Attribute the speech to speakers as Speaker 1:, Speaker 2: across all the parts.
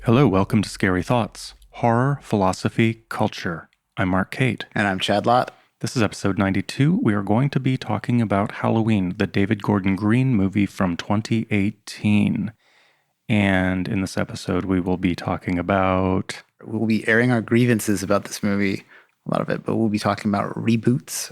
Speaker 1: Hello, welcome to Scary Thoughts, Horror, Philosophy, Culture. I'm Mark Cate.
Speaker 2: And I'm Chad Lott.
Speaker 1: This is episode 92. We are going to be talking about Halloween, the David Gordon Green movie from 2018. And in this episode, we will be talking about...
Speaker 2: We'll be airing our grievances about this movie, a lot of it, but we'll be talking about reboots.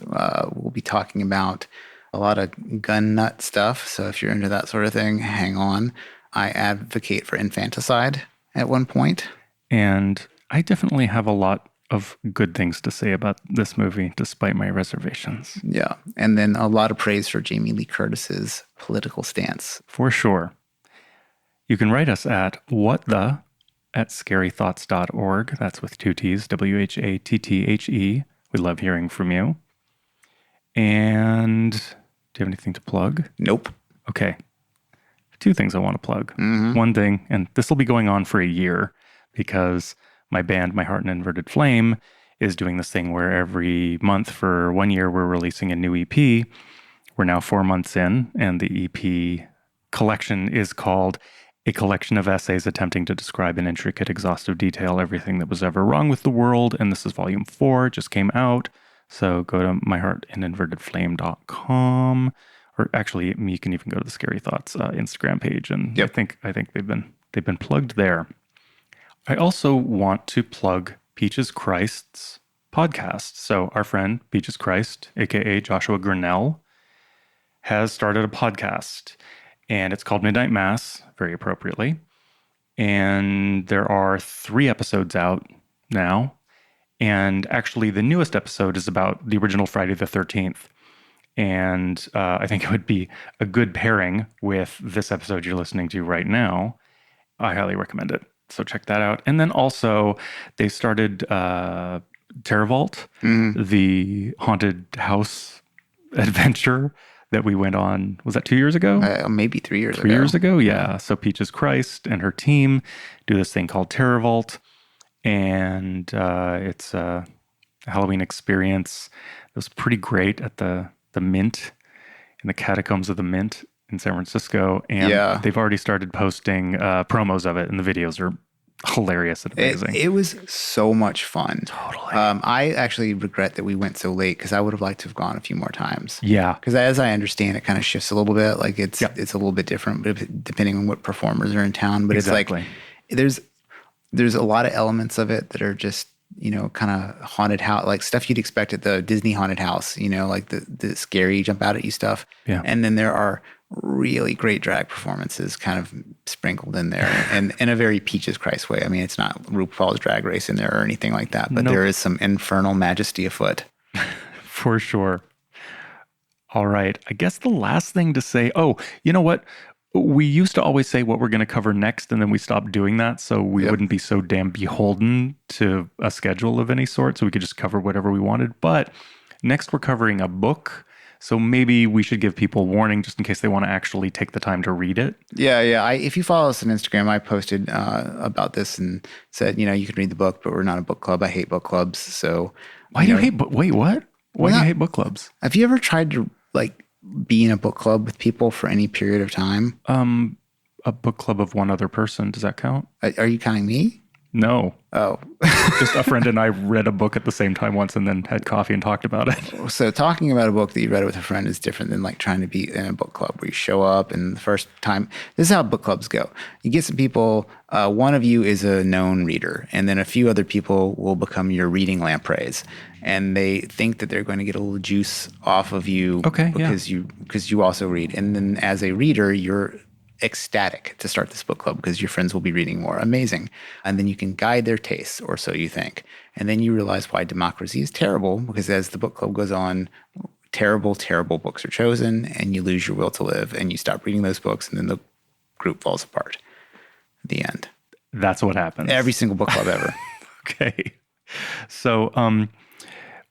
Speaker 2: We'll be talking about a lot of gun nut stuff. So if you're into that sort of thing, hang on. I advocate for infanticide at one point.
Speaker 1: And I definitely have a lot of good things to say about this movie, despite my reservations.
Speaker 2: Yeah. And then a lot of praise for Jamie Lee Curtis's political stance.
Speaker 1: For sure. You can write us at scarythoughts.org. That's with two T's, WHATTHE. We love hearing from you. And do you have anything to plug?
Speaker 2: Nope.
Speaker 1: Okay. Two things I want to plug.
Speaker 2: Mm-hmm.
Speaker 1: One thing, and this will be going on for a year because my band, My Heart and Inverted Flame, is doing this thing where every month for 1 year we're releasing a new EP. We're now 4 months in, and the EP collection is called A Collection of Essays Attempting to Describe in Intricate, Exhaustive Detail Everything That Was Ever Wrong with the World. And this is volume 4, just came out. So go to myheartandinvertedflame.com. Or actually, you can even go to the Scary Thoughts Instagram page, and
Speaker 2: yep.
Speaker 1: I think they've been plugged there. I also want to plug Peaches Christ's podcast. So our friend Peaches Christ, aka Joshua Grinnell, has started a podcast, and it's called Midnight Mass, very appropriately. And there are 3 episodes out now, and actually the newest episode is about the original Friday the 13th. And I think it would be a good pairing with this episode you're listening to right now. I highly recommend it. So check that out. And then also they started Terror Vault, the haunted house adventure that we went on. Was that 2 years ago?
Speaker 2: Maybe 3 years ago.
Speaker 1: 3 years ago, yeah. So Peaches Christ and her team do this thing called Terror Vault. And it's a Halloween experience. It was pretty great at the Mint, in the catacombs of the Mint in San Francisco. And they've already started posting promos of it, and the videos are hilarious and amazing.
Speaker 2: It was so much fun.
Speaker 1: Totally.
Speaker 2: I actually regret that we went so late because I would have liked to have gone a few more times.
Speaker 1: Yeah.
Speaker 2: Because as I understand, it kind of shifts a little bit. Like it's a little bit different, but depending on what performers are in town. But
Speaker 1: exactly.
Speaker 2: It's like there's a lot of elements of it that are just, kind of haunted house, like stuff you'd expect at the Disney haunted house, like the scary jump out at you stuff.
Speaker 1: Yeah.
Speaker 2: And then there are really great drag performances kind of sprinkled in there and in a very Peaches Christ way. I mean, it's not RuPaul's Drag Race in there or anything like that, but there is some infernal majesty afoot.
Speaker 1: For sure. All right. I guess the last thing to say, you know what? We used to always say what we're going to cover next, and then we stopped doing that so we wouldn't be so damn beholden to a schedule of any sort, so we could just cover whatever we wanted. But next we're covering a book, so maybe we should give people warning just in case they want to actually take the time to read it.
Speaker 2: Yeah. If you follow us on Instagram, I posted about this and said, you can read the book, but we're not a book club. I hate book clubs. So
Speaker 1: why do you hate wait, what? Why do you hate book clubs?
Speaker 2: Have you ever tried to be in a book club with people for any period of time?
Speaker 1: A book club of one other person. Does that count?
Speaker 2: Are you counting me?
Speaker 1: No.
Speaker 2: Oh.
Speaker 1: Just a friend and I read a book at the same time once and then had coffee and talked about it.
Speaker 2: So talking about a book that you read with a friend is different than trying to be in a book club where you show up and the first time. This is how book clubs go. You get some people, one of you is a known reader, and then a few other people will become your reading lampreys. And they think that they're going to get a little juice off of you because you also read. And then as a reader, you're ecstatic to start this book club because your friends will be reading more. Amazing. And then you can guide their tastes, or so you think. And then you realize why democracy is terrible, because as the book club goes on, terrible, terrible books are chosen, and you lose your will to live, and you stop reading those books, and then the group falls apart. The end.
Speaker 1: That's what happens.
Speaker 2: Every single book club ever.
Speaker 1: Okay. So,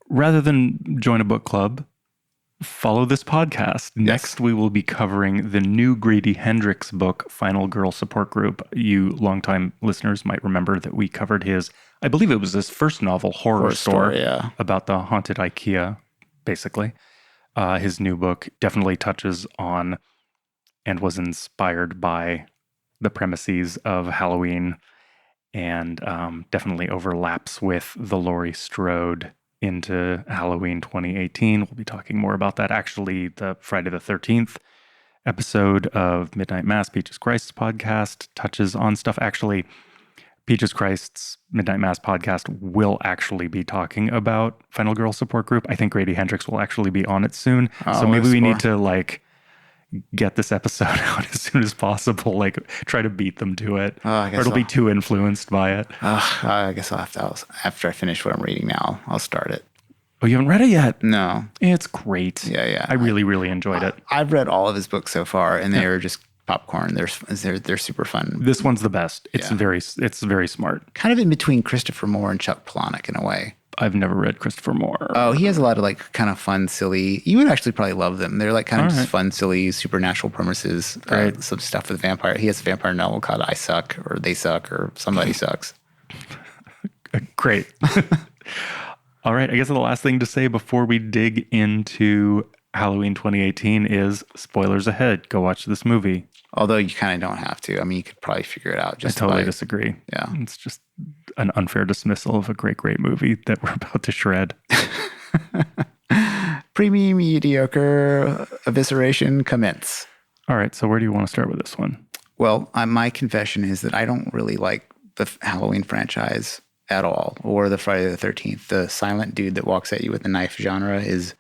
Speaker 1: rather than join a book club, follow this podcast.
Speaker 2: Yes.
Speaker 1: Next, we will be covering the new Grady Hendrix book, Final Girl Support Group. You longtime listeners might remember that we covered I believe it was his first novel, Horror Store, about the haunted IKEA, basically. His new book definitely touches on and was inspired by the premises of Halloween. and definitely overlaps with the Laurie Strode into Halloween 2018. We'll be talking more about that. Actually, the Friday the 13th episode of Midnight Mass, Peaches Christ's podcast, touches on stuff. Actually, Peaches Christ's Midnight Mass podcast will actually be talking about Final Girl Support Group. I think Grady Hendrix will actually be on it soon. So maybe we need to like get this episode out as soon as possible, like try to beat them to it. Or it'll be too influenced by it.
Speaker 2: I guess I'll have to, after I finish what I'm reading now, I'll start it.
Speaker 1: Oh, you haven't read it yet?
Speaker 2: No.
Speaker 1: It's great.
Speaker 2: Yeah.
Speaker 1: I really enjoyed it.
Speaker 2: I've read all of his books so far, and they're just popcorn. They're super fun.
Speaker 1: This one's the best. It's very smart.
Speaker 2: Kind of in between Christopher Moore and Chuck Palahniuk in a way.
Speaker 1: I've never read Christopher Moore.
Speaker 2: Oh, he has a lot of like kind of fun, silly. You would actually probably love them. They're like kind of just fun, silly, supernatural premises. Some stuff with vampire. He has a vampire novel called I Suck or They Suck or Somebody Sucks.
Speaker 1: Great. All right. I guess the last thing to say before we dig into Halloween 2018 is spoilers ahead. Go watch this movie.
Speaker 2: Although you kind of don't have to. I mean, you could probably figure it out.
Speaker 1: I totally disagree.
Speaker 2: Yeah.
Speaker 1: It's just an unfair dismissal of a great movie that we're about to shred.
Speaker 2: Premium mediocre evisceration commence.
Speaker 1: All right. So where do you want to start with this one?
Speaker 2: Well, my confession is that I don't really like the Halloween franchise at all, or the Friday the 13th. The silent dude that walks at you with a knife genre is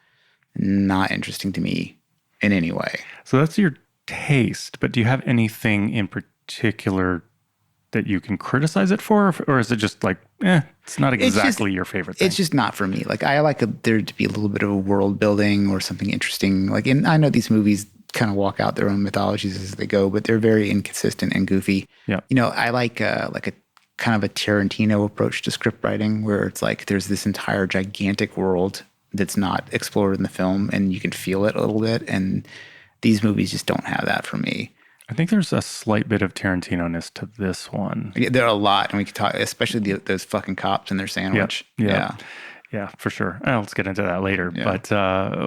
Speaker 2: not interesting to me in any way.
Speaker 1: So that's your taste, but do you have anything in particular that you can criticize it for, or is it just like, it's not exactly your favorite thing?
Speaker 2: It's just not for me. Like I like there to be a little bit of a world building or something interesting. Like, and I know these movies kind of walk out their own mythologies as they go, but they're very inconsistent and goofy.
Speaker 1: Yeah.
Speaker 2: You know, I like a kind of a Tarantino approach to script writing where it's like there's this entire gigantic world that's not explored in the film and you can feel it a little bit. And these movies just don't have that for me.
Speaker 1: I think there's a slight bit of Tarantino-ness to this one.
Speaker 2: There are a lot, and we could talk, especially those fucking cops and their sandwich.
Speaker 1: Yeah, for sure. Let's get into that later. Yeah.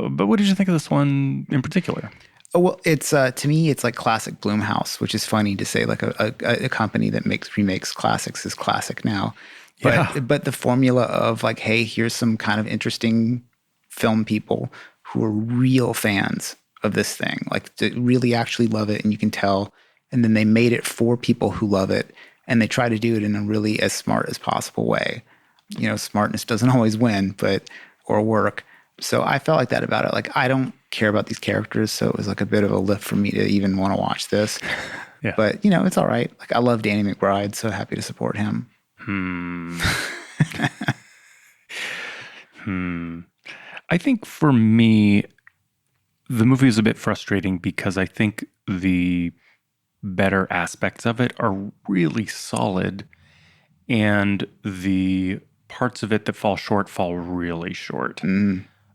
Speaker 1: But what did you think of this one in particular?
Speaker 2: Oh, well, it's to me, it's like classic Blumhouse, which is funny to say. Like a company that remakes classics is classic now. But the formula of like, hey, here's some kind of interesting film people who are real fans of this thing, like to really actually love it, and you can tell. And then they made it for people who love it, and they try to do it in a really as smart as possible way. You know, smartness doesn't always win, or work. So I felt like that about it. Like I don't care about these characters, so it was like a bit of a lift for me to even want to watch this.
Speaker 1: Yeah.
Speaker 2: But you know, it's all right. Like I love Danny McBride, so happy to support him.
Speaker 1: I think for me, the movie is a bit frustrating because I think the better aspects of it are really solid, and the parts of it that fall short fall really short.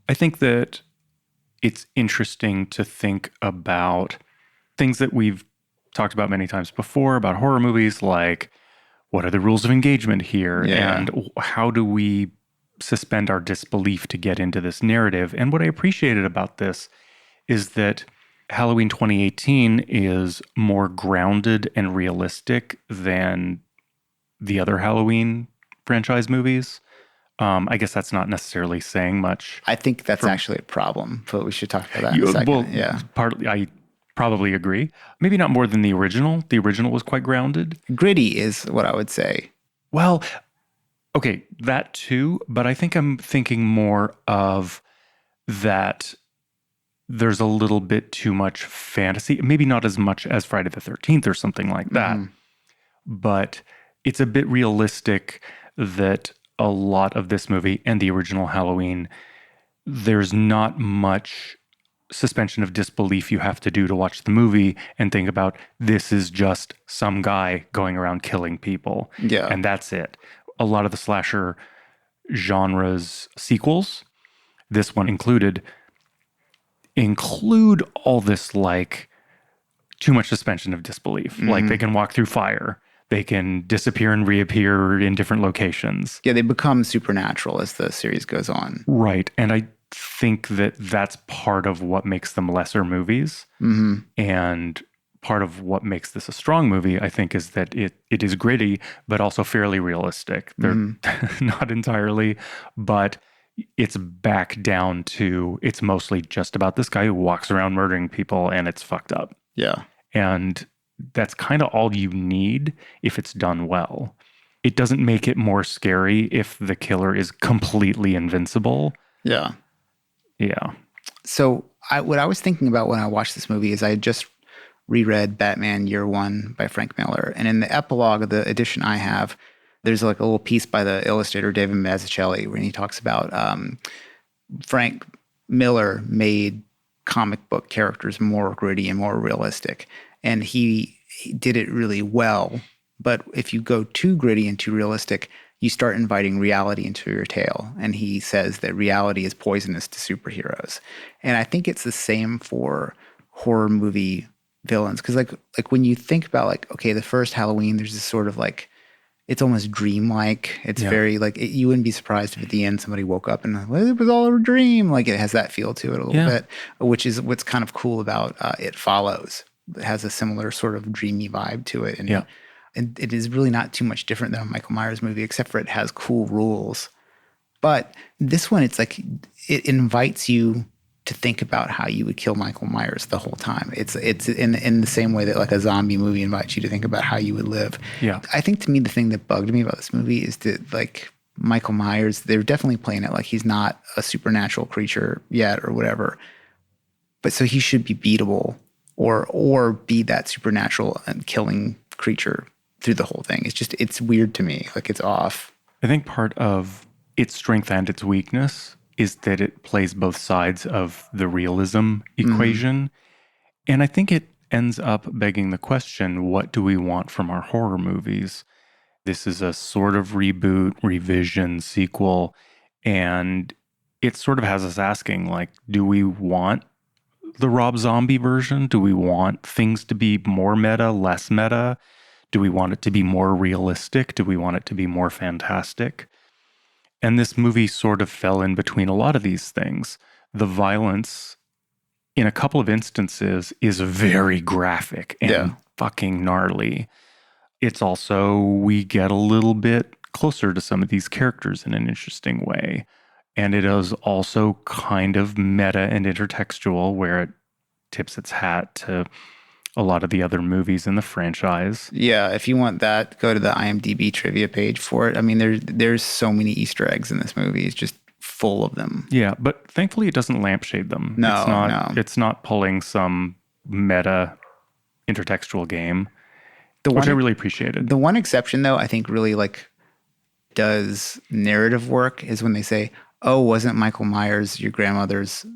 Speaker 1: I think that it's interesting to think about things that we've talked about many times before about horror movies, like what are the rules of engagement here, and how do we suspend our disbelief to get into this narrative. And what I appreciated about this is that Halloween 2018 is more grounded and realistic than the other Halloween franchise movies. I guess that's not necessarily saying much.
Speaker 2: I think that's actually a problem, but we should talk about that in a second.
Speaker 1: Well, partly, I probably agree. Maybe not more than the original. The original was quite grounded.
Speaker 2: Gritty is what I would say.
Speaker 1: Well, okay, that too, but I think I'm thinking more of that there's a little bit too much fantasy, maybe not as much as Friday the 13th or something like that, but it's a bit realistic that a lot of this movie and the original Halloween, there's not much suspension of disbelief you have to do to watch the movie and think about this is just some guy going around killing people.
Speaker 2: Yeah.
Speaker 1: And that's it. A lot of the slasher genre's sequels, this one included, include all this like too much suspension of disbelief. Like they can walk through fire. They can disappear and reappear in different locations.
Speaker 2: Yeah, they become supernatural as the series goes on.
Speaker 1: Right. And I think that that's part of what makes them lesser movies and part of what makes this a strong movie, I think, is that it is gritty, but also fairly realistic. They're not entirely, but it's back down to it's mostly just about this guy who walks around murdering people, and it's fucked up.
Speaker 2: Yeah.
Speaker 1: And that's kind of all you need if it's done well. It doesn't make it more scary if the killer is completely invincible.
Speaker 2: Yeah.
Speaker 1: Yeah.
Speaker 2: So what I was thinking about when I watched this movie is I had just reread Batman Year One by Frank Miller. And in the epilogue of the edition I have, there's like a little piece by the illustrator David Mazzucchelli where he talks about Frank Miller made comic book characters more gritty and more realistic. And he did it really well. But if you go too gritty and too realistic, you start inviting reality into your tale. And he says that reality is poisonous to superheroes. And I think it's the same for horror movie villains. Because like when you think about like, okay, the first Halloween, there's this sort of like, it's almost dreamlike. It's very like, you wouldn't be surprised if at the end somebody woke up and well, it was all a dream. Like it has that feel to it a little bit, which is what's kind of cool about It Follows. It has a similar sort of dreamy vibe to it. And it is really not too much different than a Michael Myers movie, except for it has cool rules. But this one, it's like it invites you to think about how you would kill Michael Myers the whole time. It's in the same way that like a zombie movie invites you to think about how you would live.
Speaker 1: Yeah.
Speaker 2: I think to me the thing that bugged me about this movie is that like Michael Myers, they're definitely playing it like he's not a supernatural creature yet or whatever. But so he should be beatable or be that supernatural and killing creature through the whole thing. It's weird to me. Like it's off.
Speaker 1: I think part of its strength and its weakness is that it plays both sides of the realism equation. And I think it ends up begging the question, what do we want from our horror movies? This is a sort of reboot, revision, sequel, and it sort of has us asking, like, do we want the Rob Zombie version? Do we want things to be more meta, less meta? Do we want it to be more realistic? Do we want it to be more fantastic? And this movie sort of fell in between a lot of these things. The violence, in a couple of instances, is very graphic and fucking gnarly. It's also, we get a little bit closer to some of these characters in an interesting way. And it is also kind of meta and intertextual, where it tips its hat to a lot of the other movies in the franchise.
Speaker 2: Yeah, if you want that, go to the IMDb trivia page for it. I mean, there's so many Easter eggs in this movie. It's just full of them.
Speaker 1: Yeah, but thankfully it doesn't lampshade them. It's not pulling some meta intertextual game, which I really appreciated.
Speaker 2: The one exception, though, I think really like does narrative work is when they say, oh, wasn't Michael Myers your grandmother's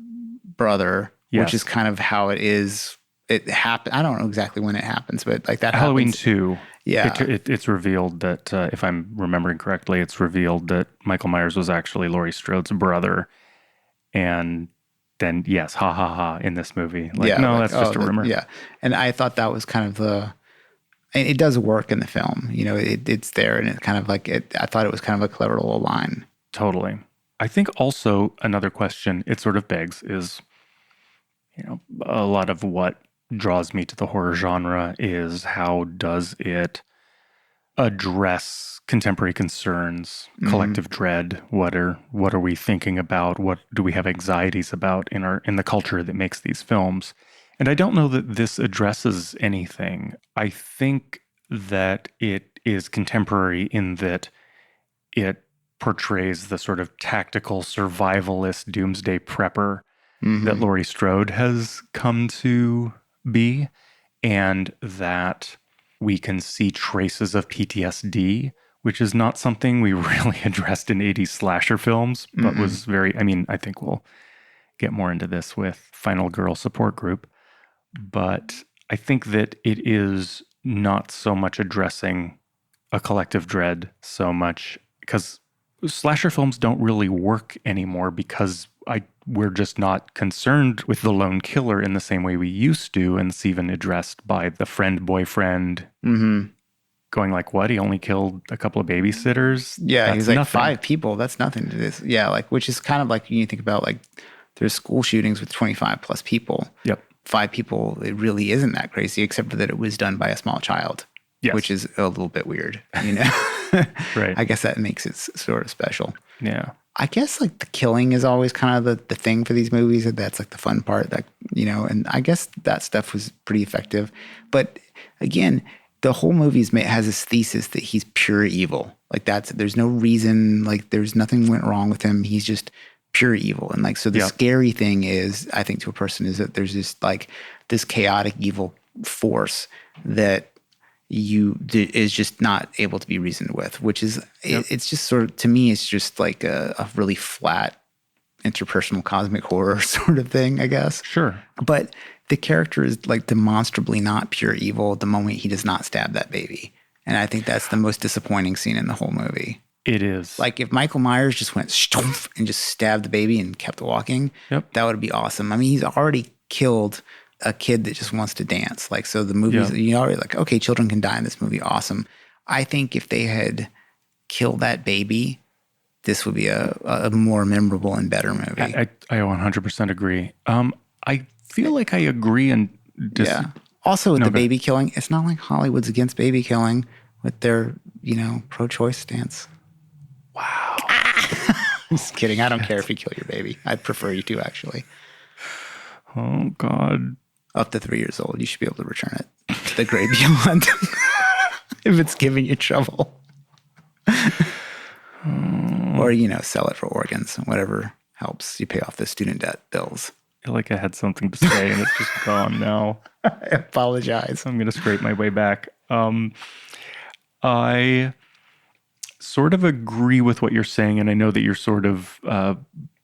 Speaker 2: brother?
Speaker 1: Yes.
Speaker 2: Which is kind of how it is. It happened. I don't know exactly when it happens, but like that
Speaker 1: Halloween
Speaker 2: happens.
Speaker 1: 2.
Speaker 2: Yeah.
Speaker 1: It's revealed that, if I'm remembering correctly, it's revealed that Michael Myers was actually Laurie Strode's brother. And then, yes, ha ha ha, in this movie. Like, that's just a rumor.
Speaker 2: Yeah. And I thought that was kind of and it does work in the film. You know, it's there, and it kind of like I thought it was kind of a clever little line.
Speaker 1: Totally. I think also another question it sort of begs is, a lot of what draws me to the horror genre is how does it address contemporary concerns, collective dread? What are we thinking about? What do we have anxieties about in the culture that makes these films? And I don't know that this addresses anything. I think that it is contemporary in that it portrays the sort of tactical survivalist doomsday prepper that Laurie Strode has come to be, and that we can see traces of PTSD, which is not something we really addressed in 80s slasher films, but was very, I think we'll get more into this with Final Girl Support Group. But I think that it is not so much addressing a collective dread so much, because slasher films don't really work anymore because we're just not concerned with the lone killer in the same way we used to. And it's even addressed by the boyfriend going like, what? He only killed a couple of babysitters?
Speaker 2: Yeah,
Speaker 1: That's
Speaker 2: he's like
Speaker 1: nothing.
Speaker 2: 5 people. That's nothing to this. Yeah, like, which is kind of like you think about like there's school shootings with 25 plus people.
Speaker 1: Yep.
Speaker 2: 5 people, it really isn't that crazy, except for that it was done by a small child,
Speaker 1: Yes.
Speaker 2: which is a little bit weird, you know?
Speaker 1: Right.
Speaker 2: I guess that makes it sort of special.
Speaker 1: Yeah.
Speaker 2: I guess like the killing is always kind of the thing for these movies. And that's like the fun part that, you know, and I guess that stuff was pretty effective. But again, the whole movie has this thesis that he's pure evil. Like there's no reason, like there's nothing went wrong with him. He's just pure evil. And like, so the scary thing is, I think to a person is that there's this chaotic evil force that is just not able to be reasoned with, which is, it's just sort of, to me, it's just like a really flat interpersonal cosmic horror sort of thing, I guess.
Speaker 1: Sure.
Speaker 2: But the character is like demonstrably not pure evil the moment he does not stab that baby. And I think that's the most disappointing scene in the whole movie.
Speaker 1: It is.
Speaker 2: Like if Michael Myers just went stomph and just stabbed the baby and kept walking, that would be awesome. I mean, he's already killed a kid that just wants to dance. Like, so the movie's, you already like, okay, children can die in this movie. Awesome. I think if they had killed that baby, this would be a more memorable and better movie.
Speaker 1: I 100% agree. I feel like I agree and
Speaker 2: Also with the baby killing, it's not like Hollywood's against baby killing with their, you know, pro-choice stance.
Speaker 1: Wow.
Speaker 2: Just kidding. I don't care if you kill your baby. I'd prefer you to, actually.
Speaker 1: Oh, God.
Speaker 2: Up to 3 years old, you should be able to return it to the great beyond if it's giving you trouble. Or, you know, sell it for organs, whatever helps you pay off the student debt bills.
Speaker 1: I feel like I had something to say and it's just gone now.
Speaker 2: I apologize.
Speaker 1: I'm going to scrape my way back. I sort of agree with what you're saying, and I know that you're sort of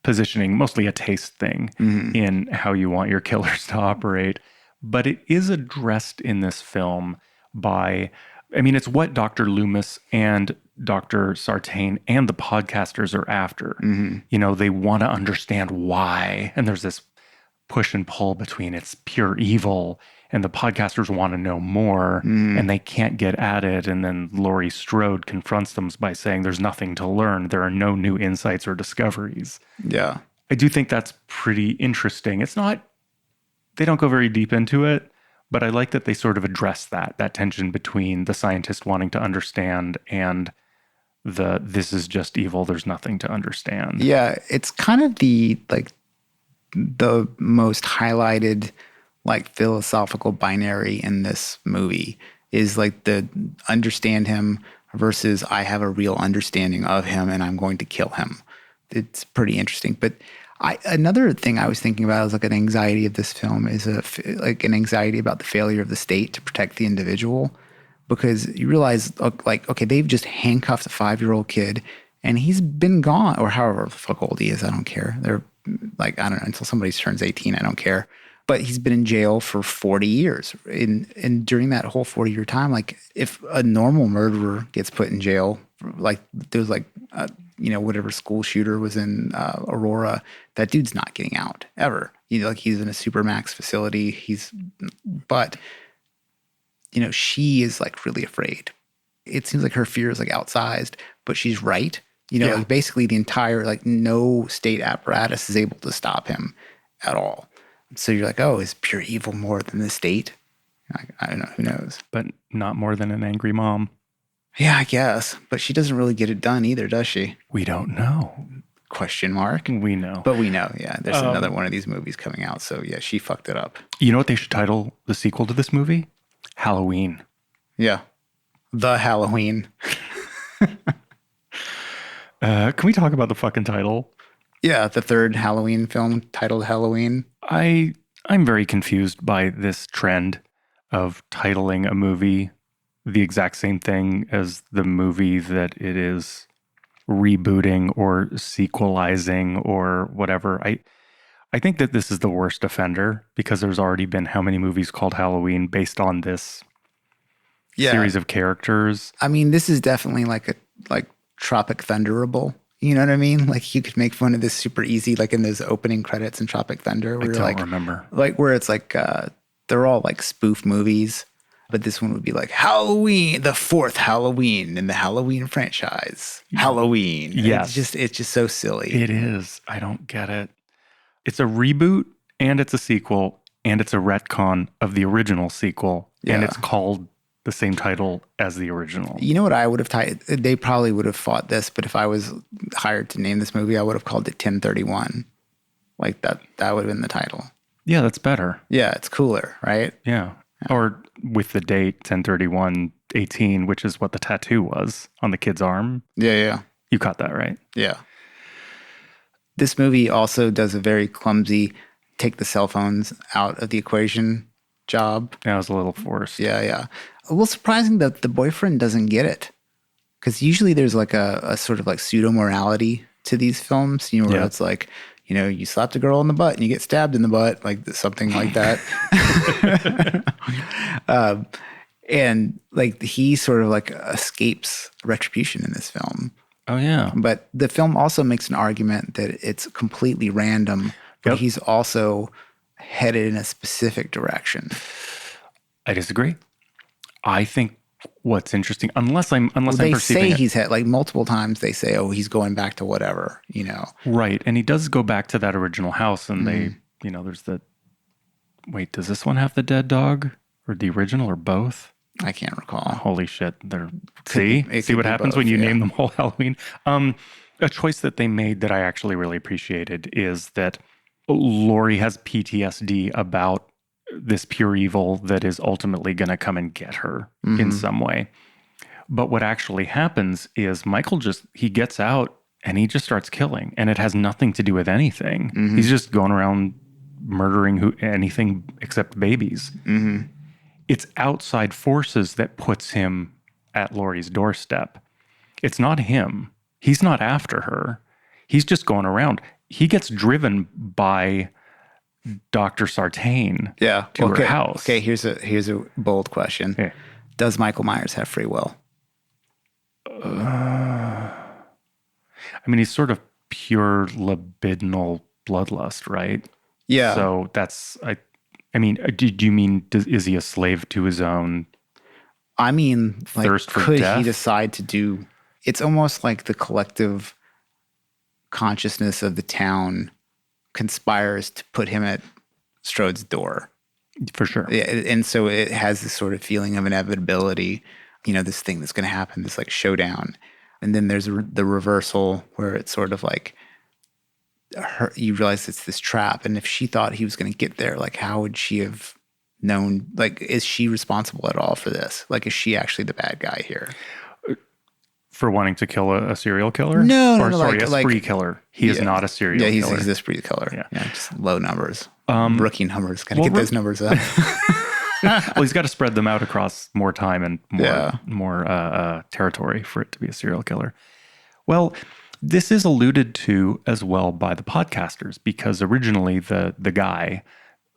Speaker 1: positioning mostly a taste thing in how you want your killers to operate. But it is addressed in this film by, I mean, it's what Dr. Loomis and Dr. Sartain and the podcasters are after. You know, they want to understand why. And there's this push and pull between it's pure evil and the podcasters want to know more and they can't get at it. And then Laurie Strode confronts them by saying there's nothing to learn. There are no new insights or discoveries.
Speaker 2: Yeah.
Speaker 1: I do think that's pretty interesting. It's not, they don't go very deep into it, but I like that they sort of address that tension between the scientist wanting to understand and this is just evil. There's nothing to understand.
Speaker 2: Yeah. It's kind of the most highlighted like philosophical binary in this movie is like the understand him versus I have a real understanding of him and I'm going to kill him. It's pretty interesting. But another thing I was thinking about is like an anxiety of this film is like an anxiety about the failure of the state to protect the individual, because you realize like, okay, they've just handcuffed a 5-year-old kid and he's been gone, or however the fuck old he is. I don't care. They're like, I don't know, until somebody turns 18, I don't care. But he's been in jail for 40 years. And during that whole 40-year time, like if a normal murderer gets put in jail, like there's like, you know, whatever school shooter was in Aurora, that dude's not getting out ever. You know, like he's in a supermax facility. But, you know, she is like really afraid. It seems like her fear is like outsized, but she's right. You know, like basically the entire, like no state apparatus is able to stop him at all. So you're like, oh, is pure evil more than the state? I don't know. Who knows?
Speaker 1: But not more than an angry mom.
Speaker 2: Yeah, I guess. But she doesn't really get it done either, does she?
Speaker 1: We don't know.
Speaker 2: Question mark.
Speaker 1: We know.
Speaker 2: But we know, yeah. There's another one of these movies coming out. So yeah, she fucked it up.
Speaker 1: You know what they should title the sequel to this movie? Halloween.
Speaker 2: Yeah. The Halloween.
Speaker 1: Can we talk about the fucking title?
Speaker 2: Yeah, the third Halloween film titled Halloween.
Speaker 1: I'm very confused by this trend of titling a movie the exact same thing as the movie that it is rebooting or sequelizing or whatever. I think that this is the worst offender because there's already been how many movies called Halloween based on this series of characters.
Speaker 2: I mean, this is definitely like Tropic Thunderable. You know what I mean? Like you could make fun of this super easy, like in those opening credits in Tropic Thunder.
Speaker 1: I don't remember.
Speaker 2: Like where it's like they're all like spoof movies, but this one would be like Halloween, the fourth Halloween in the Halloween franchise. Halloween.
Speaker 1: Yes.
Speaker 2: It's just so silly.
Speaker 1: It is. I don't get it. It's a reboot and it's a sequel and it's a retcon of the original sequel, and
Speaker 2: Yeah.
Speaker 1: it's called the same title as the original.
Speaker 2: You know what I would have they probably would have fought this, but if I was hired to name this movie, I would have called it 1031. Like that would have been the title.
Speaker 1: Yeah, that's better.
Speaker 2: Yeah, it's cooler, right?
Speaker 1: Yeah. Or with the date 10/31/18, which is what the tattoo was on the kid's arm.
Speaker 2: Yeah.
Speaker 1: You caught that, right?
Speaker 2: Yeah. This movie also does a very clumsy take the cell phones out of the equation job.
Speaker 1: That was a little forced.
Speaker 2: Yeah. A little surprising that the boyfriend doesn't get it. Because usually there's like a sort of like pseudo-morality to these films, where it's like, you slapped a girl in the butt and you get stabbed in the butt, like something like that. And like he sort of like escapes retribution in this film.
Speaker 1: Oh, yeah.
Speaker 2: But the film also makes an argument that it's completely random, but he's also headed in a specific direction.
Speaker 1: I disagree. I think what's interesting, unless I'm
Speaker 2: They
Speaker 1: perceiving
Speaker 2: say
Speaker 1: it.
Speaker 2: he's had, like multiple times they say, oh, he's going back to whatever,
Speaker 1: Right. And he does go back to that original house, and they, there's the, wait, does this one have the dead dog or the original or both?
Speaker 2: I can't recall.
Speaker 1: Holy shit. See what happens
Speaker 2: both,
Speaker 1: when you name them all Halloween. A choice that they made that I actually really appreciated is that Laurie has PTSD about this pure evil that is ultimately going to come and get her in some way. But what actually happens is Michael he gets out and he just starts killing, and it has nothing to do with anything. He's just going around murdering anything except babies. It's outside forces that puts him at Laurie's doorstep. It's not him. He's not after her. He's just going around. He gets driven by Dr. Sartain to her house.
Speaker 2: Okay, here's a bold question.
Speaker 1: Yeah.
Speaker 2: Does Michael Myers have free will?
Speaker 1: I mean, he's sort of pure libidinal bloodlust, right?
Speaker 2: Yeah.
Speaker 1: So I mean, do you mean, is he a slave to his own?
Speaker 2: I mean, like,
Speaker 1: Thirst for
Speaker 2: could
Speaker 1: death?
Speaker 2: he decide to do? It's almost like the collective consciousness of the town conspires to put him at Strode's door.
Speaker 1: For sure.
Speaker 2: Yeah, and so it has this sort of feeling of inevitability. This thing that's going to happen, this like showdown, and then there's the reversal where it's sort of like you realize it's this trap, and if she thought he was going to get there, like how would she have known? Like, is she responsible at all for this? Like, is she actually the bad guy here?
Speaker 1: For wanting to kill a serial killer?
Speaker 2: No,
Speaker 1: or
Speaker 2: no,
Speaker 1: sorry,
Speaker 2: like-
Speaker 1: a
Speaker 2: like-
Speaker 1: spree killer. He is not a serial
Speaker 2: Yeah,
Speaker 1: killer.
Speaker 2: he's a spree killer.
Speaker 1: Yeah.
Speaker 2: Just low numbers, rookie numbers. Got to
Speaker 1: well,
Speaker 2: get those numbers up.
Speaker 1: Well, he's got to spread them out across more time and
Speaker 2: Yeah.
Speaker 1: more territory for it to be a serial killer. Well, this is alluded to as well by the podcasters, because originally the guy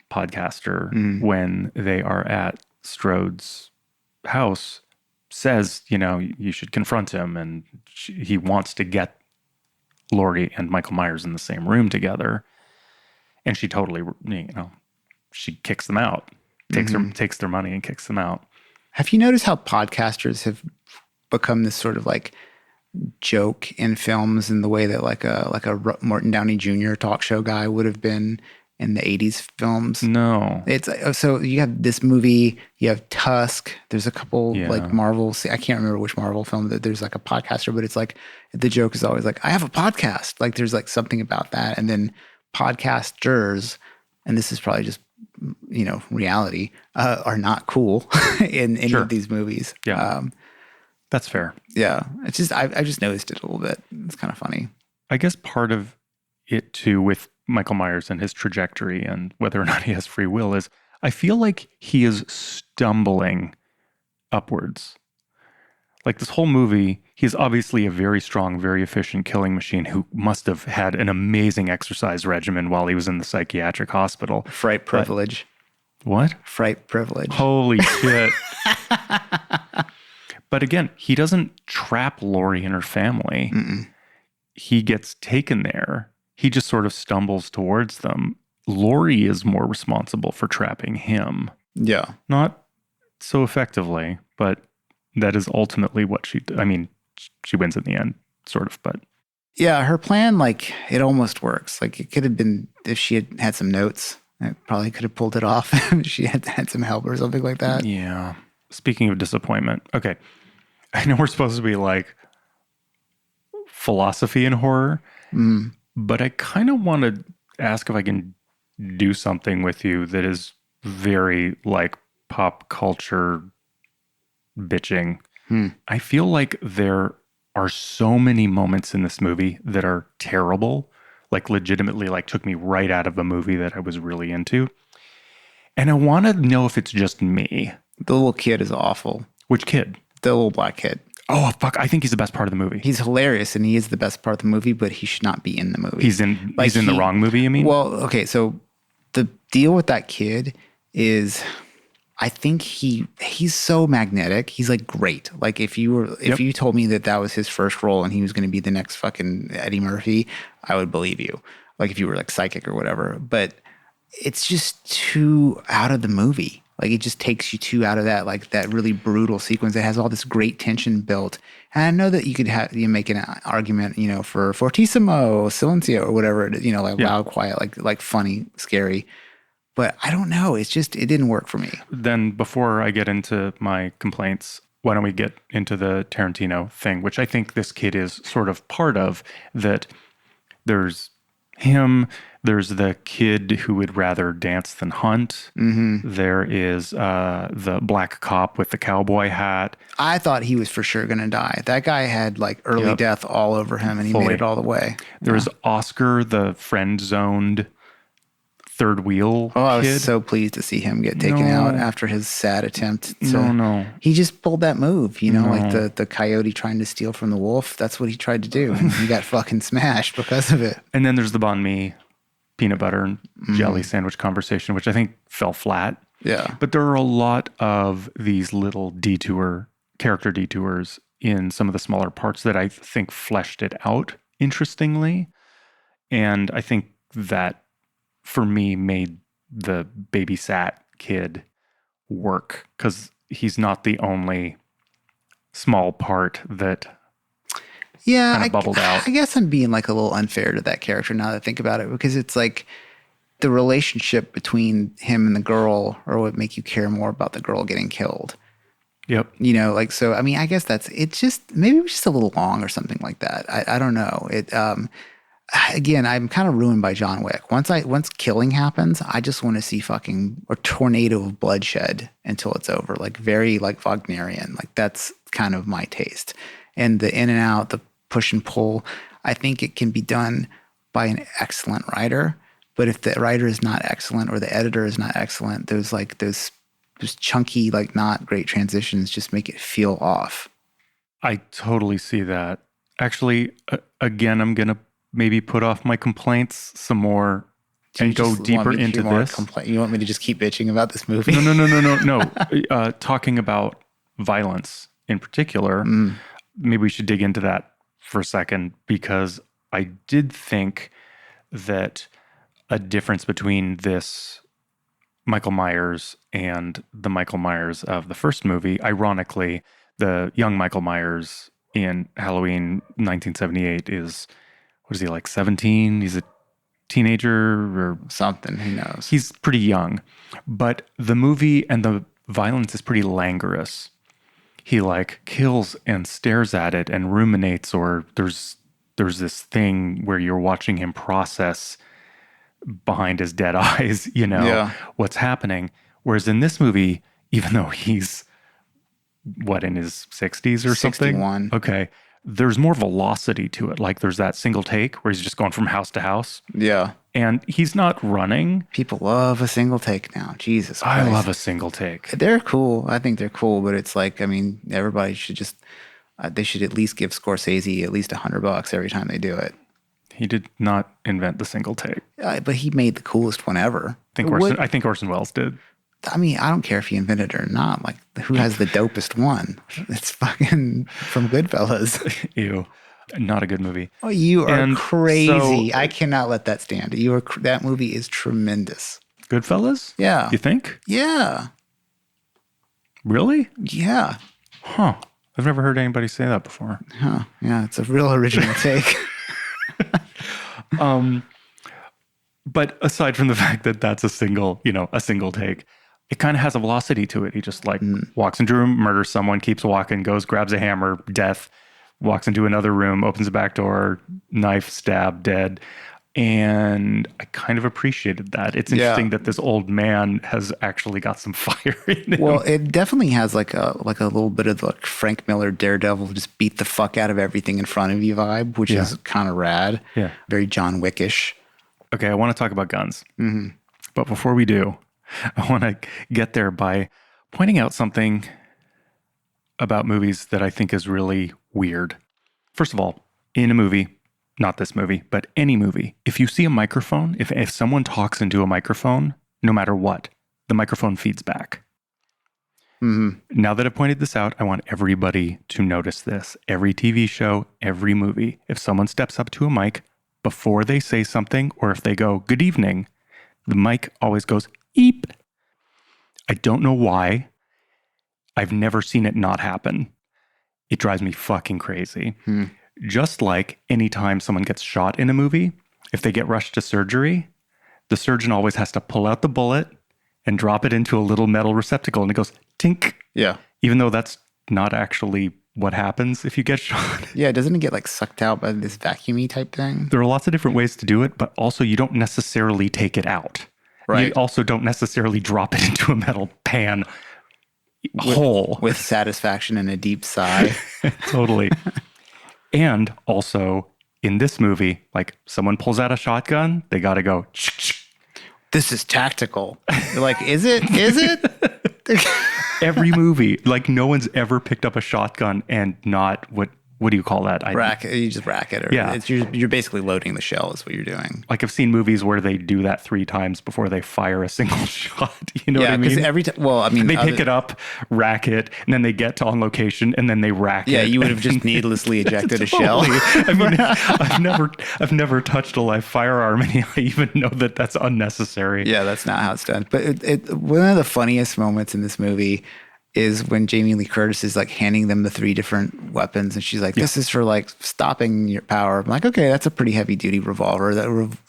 Speaker 1: podcaster, when they are at Strode's house, says, you should confront him, and he wants to get Laurie and Michael Myers in the same room together. And she totally, she kicks them out, takes their money and kicks them out.
Speaker 2: Have you noticed how podcasters have become this sort of like joke in films in the way that like a Morton Downey Jr. talk show guy would have been in the 80s films?
Speaker 1: No.
Speaker 2: It's so you have this movie, you have Tusk. There's a couple like Marvel. I can't remember which Marvel film that there's like a podcaster, but it's like the joke is always like, I have a podcast. Like there's like something about that. And then podcasters, and this is probably just reality, are not cool in any of these movies.
Speaker 1: Yeah. That's fair.
Speaker 2: Yeah. It's just I just noticed it a little bit. It's kind of funny.
Speaker 1: I guess part of it too with Michael Myers and his trajectory and whether or not he has free will is I feel like he is stumbling upwards. Like this whole movie, he's obviously a very strong, very efficient killing machine who must have had an amazing exercise regimen while he was in the psychiatric hospital.
Speaker 2: Fright privilege.
Speaker 1: What?
Speaker 2: Fright privilege.
Speaker 1: Holy shit. But again, he doesn't trap Laurie and her family. He gets taken there. He just sort of stumbles towards them. Laurie is more responsible for trapping him.
Speaker 2: Yeah.
Speaker 1: Not so effectively, but that is ultimately what she wins in the end, sort of, but.
Speaker 2: Yeah, her plan, like, it almost works. Like, it could have been if she had some notes I probably could have pulled it off if she had some help or something like that.
Speaker 1: Yeah. Speaking of disappointment, okay. I know we're supposed to be like philosophy in horror, but I kind of want to ask if I can do something with you that is very like pop culture bitching. I feel like there are so many moments in this movie that are terrible, like legitimately like took me right out of a movie that I was really into. And I want to know if it's just me.
Speaker 2: The little kid is awful.
Speaker 1: Which kid?
Speaker 2: The little black kid.
Speaker 1: Oh, fuck. I think he's the best part of the movie.
Speaker 2: He's hilarious and he is the best part of the movie, but he should not be in the movie.
Speaker 1: He's in the wrong movie, you mean?
Speaker 2: Well, okay, so the deal with that kid is I think he's so magnetic. He's like great. Like if you told me that was his first role and he was going to be the next fucking Eddie Murphy, I would believe you. Like if you were like psychic or whatever, but it's just too out of the movie. Like it just takes you too out of that, like that really brutal sequence that has all this great tension built. And I know that you could make an argument, for fortissimo, silencio, or whatever, like loud, quiet, like funny, scary. But I don't know. It didn't work for me.
Speaker 1: Then before I get into my complaints, why don't we get into the Tarantino thing, which I think this kid is sort of part of, that there's him, there's the kid who would rather dance than hunt. There is the black cop with the cowboy hat.
Speaker 2: I thought he was for sure going to die. That guy had like early death all over him and he made it all the way.
Speaker 1: There's Oscar, the friend-zoned third wheel kid.
Speaker 2: I was so pleased to see him get taken out after his sad attempt to...
Speaker 1: No.
Speaker 2: He just pulled that move, like the coyote trying to steal from the wolf. That's what he tried to do. And he got fucking smashed because of it.
Speaker 1: And then there's the banh mi, peanut butter and jelly sandwich conversation, which I think fell flat.
Speaker 2: Yeah.
Speaker 1: But there are a lot of these little character detours in some of the smaller parts that I think fleshed it out interestingly. And I think that for me made the babysat kid work because he's not the only small part that kind of bubbled out.
Speaker 2: I guess I'm being like a little unfair to that character now that I think about it, because it's like the relationship between him and the girl would make you care more about the girl getting killed.
Speaker 1: Yep.
Speaker 2: So, I mean, I guess it's just, maybe it was just a little long or something like that. I don't know. Again, I'm kind of ruined by John Wick. Once killing happens, I just want to see fucking a tornado of bloodshed until it's over. Like very like Wagnerian. Like that's kind of my taste. And the in and out, the push and pull, I think it can be done by an excellent writer. But if the writer is not excellent or the editor is not excellent, those chunky, like not great transitions just make it feel off.
Speaker 1: I totally see that. Actually, again, I'm going to maybe put off my complaints some more and go deeper into this.
Speaker 2: You want me to just keep bitching about this movie?
Speaker 1: No. Talking about violence in particular, maybe we should dig into that for a second, because I did think that a difference between this Michael Myers and the Michael Myers of the first movie, ironically, the young Michael Myers in Halloween 1978 is... what is he, like 17? He's a teenager or
Speaker 2: something. Who knows?
Speaker 1: He's pretty young. But the movie and the violence is pretty languorous. He like kills and stares at it and ruminates, or there's this thing where you're watching him process behind his dead eyes, what's happening. Whereas in this movie, even though he's in his 60s or
Speaker 2: 61.
Speaker 1: something? Okay. There's more velocity to it. Like there's that single take where he's just going from house to house.
Speaker 2: Yeah.
Speaker 1: And he's not running.
Speaker 2: People love a single take now. Jesus Christ.
Speaker 1: I love a single take.
Speaker 2: They're cool. I think they're cool, but it's like, I mean, everybody should just, they should at least give Scorsese at least $100 every time they do it.
Speaker 1: He did not invent the single take.
Speaker 2: But he made the coolest one ever.
Speaker 1: I think Orson Welles did.
Speaker 2: I mean, I don't care if he invented it or not. Like, who has the dopest one? It's fucking from Goodfellas.
Speaker 1: Ew. Not a good movie.
Speaker 2: Oh, you are crazy. I cannot let that stand. That movie is tremendous.
Speaker 1: Goodfellas?
Speaker 2: Yeah.
Speaker 1: You think?
Speaker 2: Yeah.
Speaker 1: Really?
Speaker 2: Yeah.
Speaker 1: Huh. I've never heard anybody say that before.
Speaker 2: Huh. Yeah, it's a real original take.
Speaker 1: But aside from the fact that that's a single take, it kind of has a velocity to it. He just like walks into a room, murders someone, keeps walking, goes, grabs a hammer, death, walks into another room, opens a back door, knife, stab, dead. And I kind of appreciated that. It's interesting that this old man has actually got some fire in him.
Speaker 2: Well, it definitely has like a little bit of the Frank Miller Daredevil just beat the fuck out of everything in front of you vibe, which is kind of rad.
Speaker 1: Yeah.
Speaker 2: Very John Wickish.
Speaker 1: Okay, I want to talk about guns. Mm-hmm. But before we do, I want to get there by pointing out something about movies that I think is really weird. First of all, in a movie, not this movie, but any movie, if you see a microphone, if someone talks into a microphone, no matter what, the microphone feeds back. Mm-hmm. Now that I've pointed this out, I want everybody to notice this. Every TV show, every movie, if someone steps up to a mic, before they say something, or if they go, good evening, the mic always goes, eep. I don't know why. I've never seen it not happen. It drives me fucking crazy. Just like anytime someone gets shot in a movie, if they get rushed to surgery, the surgeon always has to pull out the bullet and drop it into a little metal receptacle and it goes tink.
Speaker 2: Yeah.
Speaker 1: Even though that's not actually what happens if you get shot.
Speaker 2: Yeah, doesn't it get like sucked out by this vacuumy type thing?
Speaker 1: There are lots of different ways to do it, but also you don't necessarily take it out.
Speaker 2: Right.
Speaker 1: You also don't necessarily drop it into a metal pan hole.
Speaker 2: With satisfaction and a deep sigh.
Speaker 1: Totally. And also in this movie, like someone pulls out a shotgun, they got to go,
Speaker 2: this is tactical. You're like, is it? Is it?
Speaker 1: Every movie, like no one's ever picked up a shotgun and not what do you call that?
Speaker 2: Rack it. You just rack it. Or
Speaker 1: Yeah.
Speaker 2: You're basically loading the shell is what you're doing.
Speaker 1: Like I've seen movies where they do that 3 times before they fire a single shot. You know what I mean?
Speaker 2: Because every time, well, I mean,
Speaker 1: they pick it up, rack it, and then they get to on location, and then they rack it.
Speaker 2: Yeah, you would have just needlessly ejected a shell.
Speaker 1: I mean, I've never touched a live firearm, and I even know that that's unnecessary.
Speaker 2: Yeah, that's not how it's done. But one of the funniest moments in this movie is when Jamie Lee Curtis is like handing them the 3 different weapons, and she's like, "This is for like stopping your power." I'm like, "Okay, that's a pretty heavy duty revolver,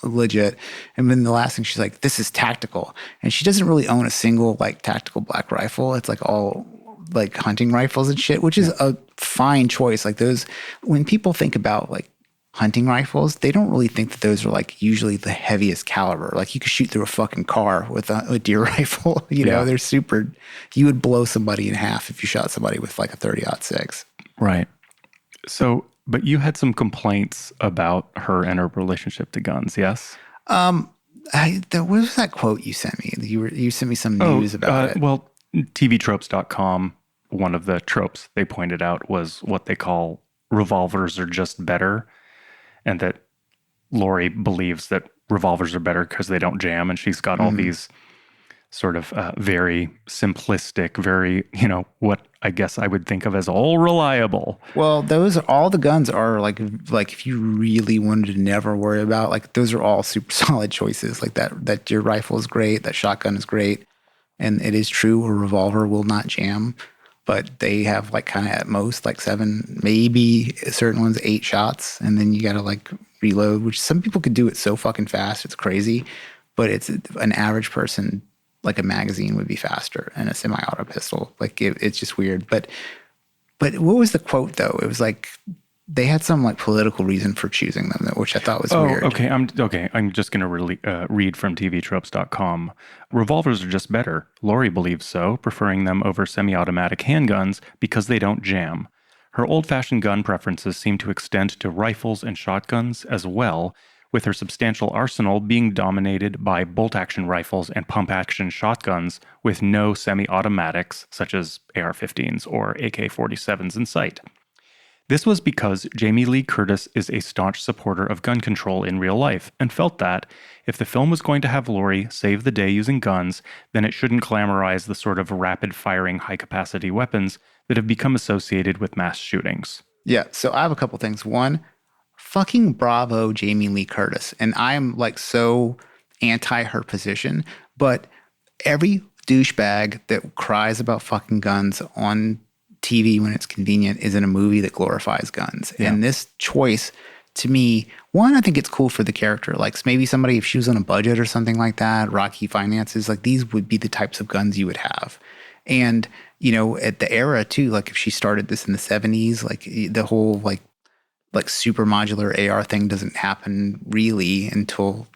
Speaker 2: legit." And then the last thing she's like, "This is tactical," and she doesn't really own a single like tactical black rifle. It's like all like hunting rifles and shit, which is a fine choice. Like those, when people think about like hunting rifles, they don't really think that those are like usually the heaviest caliber. Like you could shoot through a fucking car with a deer rifle. You know, they're super. You would blow somebody in half if you shot somebody with like a 30-06.
Speaker 1: Right. So, but you had some complaints about her and her relationship to guns, yes?
Speaker 2: What was that quote you sent me? You sent me some news about it.
Speaker 1: Well, tvtropes.com, one of the tropes they pointed out was what they call revolvers are just better. And that Lori believes that revolvers are better because they don't jam. And she's got all these sort of very simplistic, very, what I guess I would think of as all reliable.
Speaker 2: Well, all the guns are like if you really wanted to never worry about, like those are all super solid choices. Like that your rifle is great, that shotgun is great. And it is true, a revolver will not jam. But they have like kind of at most like 7, maybe certain ones 8 shots. And then you got to like reload, which some people could do it so fucking fast. It's crazy. But it's an average person, like a magazine would be faster and a semi-auto pistol. Like it's just weird. But what was the quote though? It was like they had some like political reason for choosing them, which I thought was weird.
Speaker 1: Okay. I'm just going to really read from tvtropes.com. Revolvers are just better. Lori believes so, preferring them over semi-automatic handguns because they don't jam. Her old-fashioned gun preferences seem to extend to rifles and shotguns as well, with her substantial arsenal being dominated by bolt-action rifles and pump-action shotguns with no semi-automatics such as AR-15s or AK-47s in sight. This was because Jamie Lee Curtis is a staunch supporter of gun control in real life and felt that if the film was going to have Lori save the day using guns, then it shouldn't glamorize the sort of rapid-firing, high-capacity weapons that have become associated with mass shootings.
Speaker 2: Yeah, so I have a couple things. One, fucking bravo Jamie Lee Curtis. And I'm like so anti her position, but every douchebag that cries about fucking guns on TV when it's convenient is in a movie that glorifies guns. Yeah. And this choice, to me, One, I think it's cool for the character. Like maybe somebody, if she was on a budget or something like that, rocky finances, like these would be the types of guns you would have. And, you know, at the era too, like if she started this in the 70s, like the whole like super modular AR thing doesn't happen really until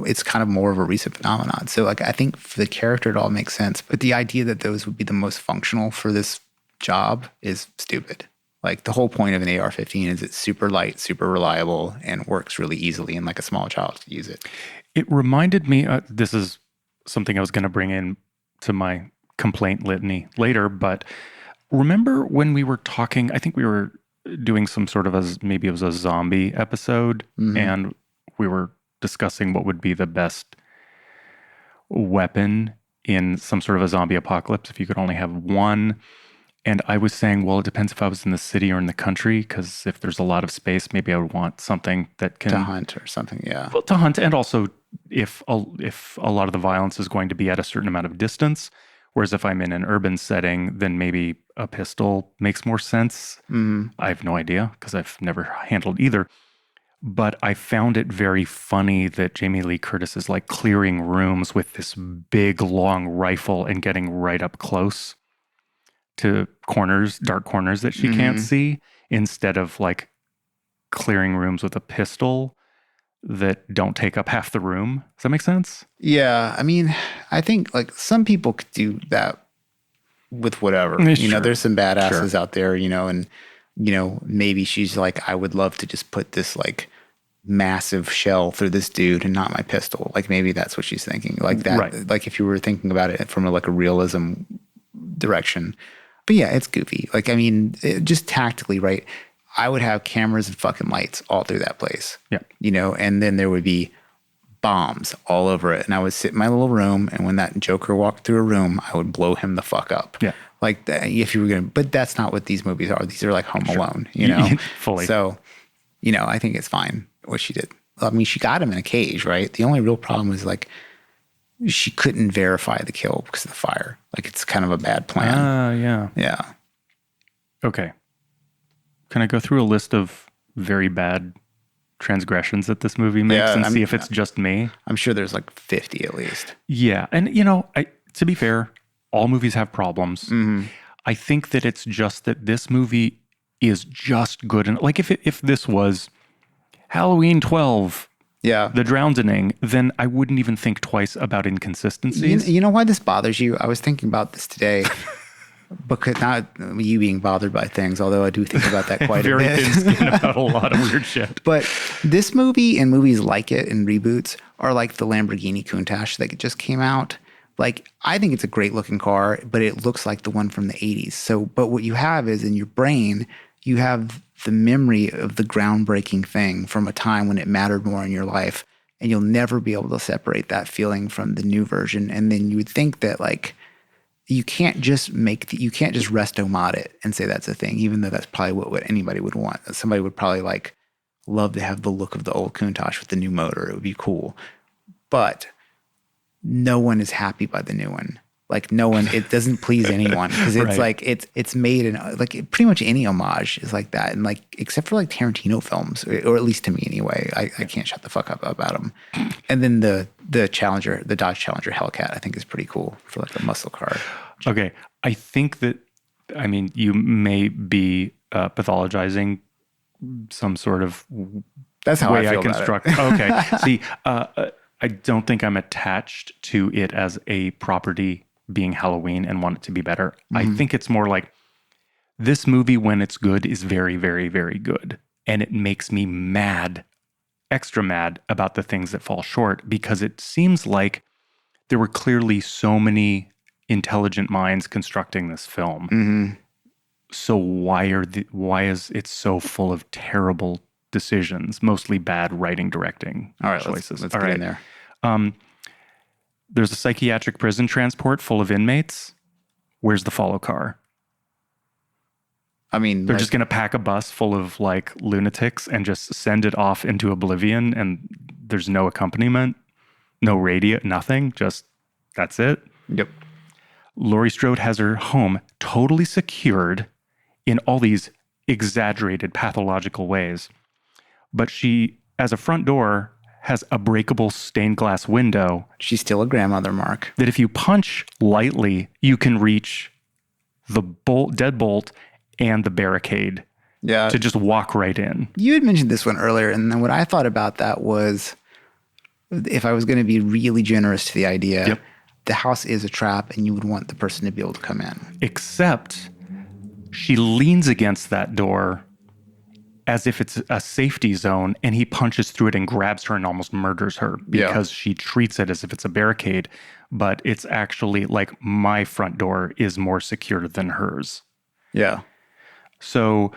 Speaker 2: it's kind of more of a recent phenomenon. So like I think for the character it all makes sense. But the idea that those would be the most functional for this job is stupid. Like the whole point of an AR-15 is it's super light, super reliable, and works really easily, and like a small child could use it.
Speaker 1: It reminded me, this is something I was going to bring in to my complaint litany later, but remember when we were talking, I think we were doing some sort of maybe it was a zombie episode, and we were discussing what would be the best weapon in some sort of a zombie apocalypse if you could only have one. And I was saying, well, it depends if I was in the city or in the country, because if there's a lot of space, maybe I would want something that can...
Speaker 2: To hunt or something, yeah.
Speaker 1: Well, to hunt, and also if a lot of the violence is going to be at a certain amount of distance, whereas if I'm in an urban setting, then maybe a pistol makes more sense. I have no idea, because I've never handled either. But I found it very funny that Jamie Lee Curtis is like clearing rooms with this big, long rifle and getting right up close to dark corners that she can't see, instead of like clearing rooms with a pistol that don't take up half the room. Does that make sense?
Speaker 2: Yeah. I mean, I think like some people could do that with whatever.
Speaker 1: Sure.
Speaker 2: You know, there's some badasses out there, you know, and, you know, maybe she's like, I would love to just put this like massive shell through this dude and not my pistol. Like maybe that's what she's thinking. Like that,
Speaker 1: right.
Speaker 2: Like if you were thinking about it from like a realism direction. But yeah, it's goofy. Like, I mean, just tactically, right? I would have cameras and fucking lights all through that place.
Speaker 1: Yeah.
Speaker 2: You know, and then there would be bombs all over it. And I would sit in my little room, and when that Joker walked through a room, I would blow him the fuck up.
Speaker 1: Yeah.
Speaker 2: Like, if you were going to, but that's not what these movies are. These are like Home Alone, you know?
Speaker 1: Fully.
Speaker 2: So, you know, I think it's fine what she did. I mean, she got him in a cage, right? The only real problem was like, she couldn't verify the kill because of the fire. Like, it's kind of a bad plan.
Speaker 1: Yeah.
Speaker 2: Yeah.
Speaker 1: Okay. Can I go through a list of very bad transgressions that this movie makes and see if it's just me?
Speaker 2: I'm sure there's like 50 at least.
Speaker 1: Yeah. And, you know, to be fair, all movies have problems. I think that it's just that this movie is just good. And like if this was Halloween 12, The Drowning, then I wouldn't even think twice about inconsistencies.
Speaker 2: You know why this bothers you? I was thinking about this today. Because not you being bothered by things, although I do think about that quite a bit.
Speaker 1: Very thin skin about a lot of weird shit.
Speaker 2: But this movie and movies like it and reboots are like the Lamborghini Countach that just came out. Like, I think it's a great looking car, but it looks like the one from the 80s. So, but what you have is in your brain, you have the memory of the groundbreaking thing from a time when it mattered more in your life. And you'll never be able to separate that feeling from the new version. And then you would think that like, you can't just resto mod it and say that's a thing, even though that's probably what anybody would want. Somebody would probably like love to have the look of the old Countach with the new motor. It would be cool. But no one is happy by the new one. Like no one, it doesn't please anyone because it's like it's made in like pretty much any homage is like that, and like except for like Tarantino films, or at least to me anyway. I can't shut the fuck up about them. And then the Dodge Challenger Hellcat, I think is pretty cool for like a muscle car.
Speaker 1: Okay, I think that you may be pathologizing some sort of
Speaker 2: that's how
Speaker 1: way
Speaker 2: I feel
Speaker 1: construct.
Speaker 2: About it.
Speaker 1: Okay, see, I don't think I'm attached to it as a property being Halloween and want it to be better. I think it's more like this movie, when it's good, is very, very, very good. And it makes me mad, extra mad about the things that fall short, because it seems like there were clearly so many intelligent minds constructing this film. So why is it so full of terrible decisions, mostly bad writing, directing choices?
Speaker 2: Let's get in there.
Speaker 1: There's a psychiatric prison transport full of inmates. Where's the follow car?
Speaker 2: I mean,
Speaker 1: they're just going to pack a bus full of like lunatics and just send it off into oblivion, and there's no accompaniment, no radio, nothing. Just that's it.
Speaker 2: Yep.
Speaker 1: Laurie Strode has her home totally secured in all these exaggerated pathological ways, but she as a front door has a breakable stained glass window
Speaker 2: She's still a grandmother, Mark.
Speaker 1: that if you punch lightly, you can reach the deadbolt and the barricade
Speaker 2: Yeah.
Speaker 1: to just walk right in.
Speaker 2: You had mentioned this one earlier, and then what I thought about that was, if I was going to be really generous to the idea,
Speaker 1: Yep.
Speaker 2: the house is a trap and you would want the person to be able to come in.
Speaker 1: Except she leans against that door as if it's a safety zone, and he punches through it and grabs her and almost murders her because she treats it as if it's a barricade. But it's actually like, my front door is more secure than hers.
Speaker 2: Yeah.
Speaker 1: So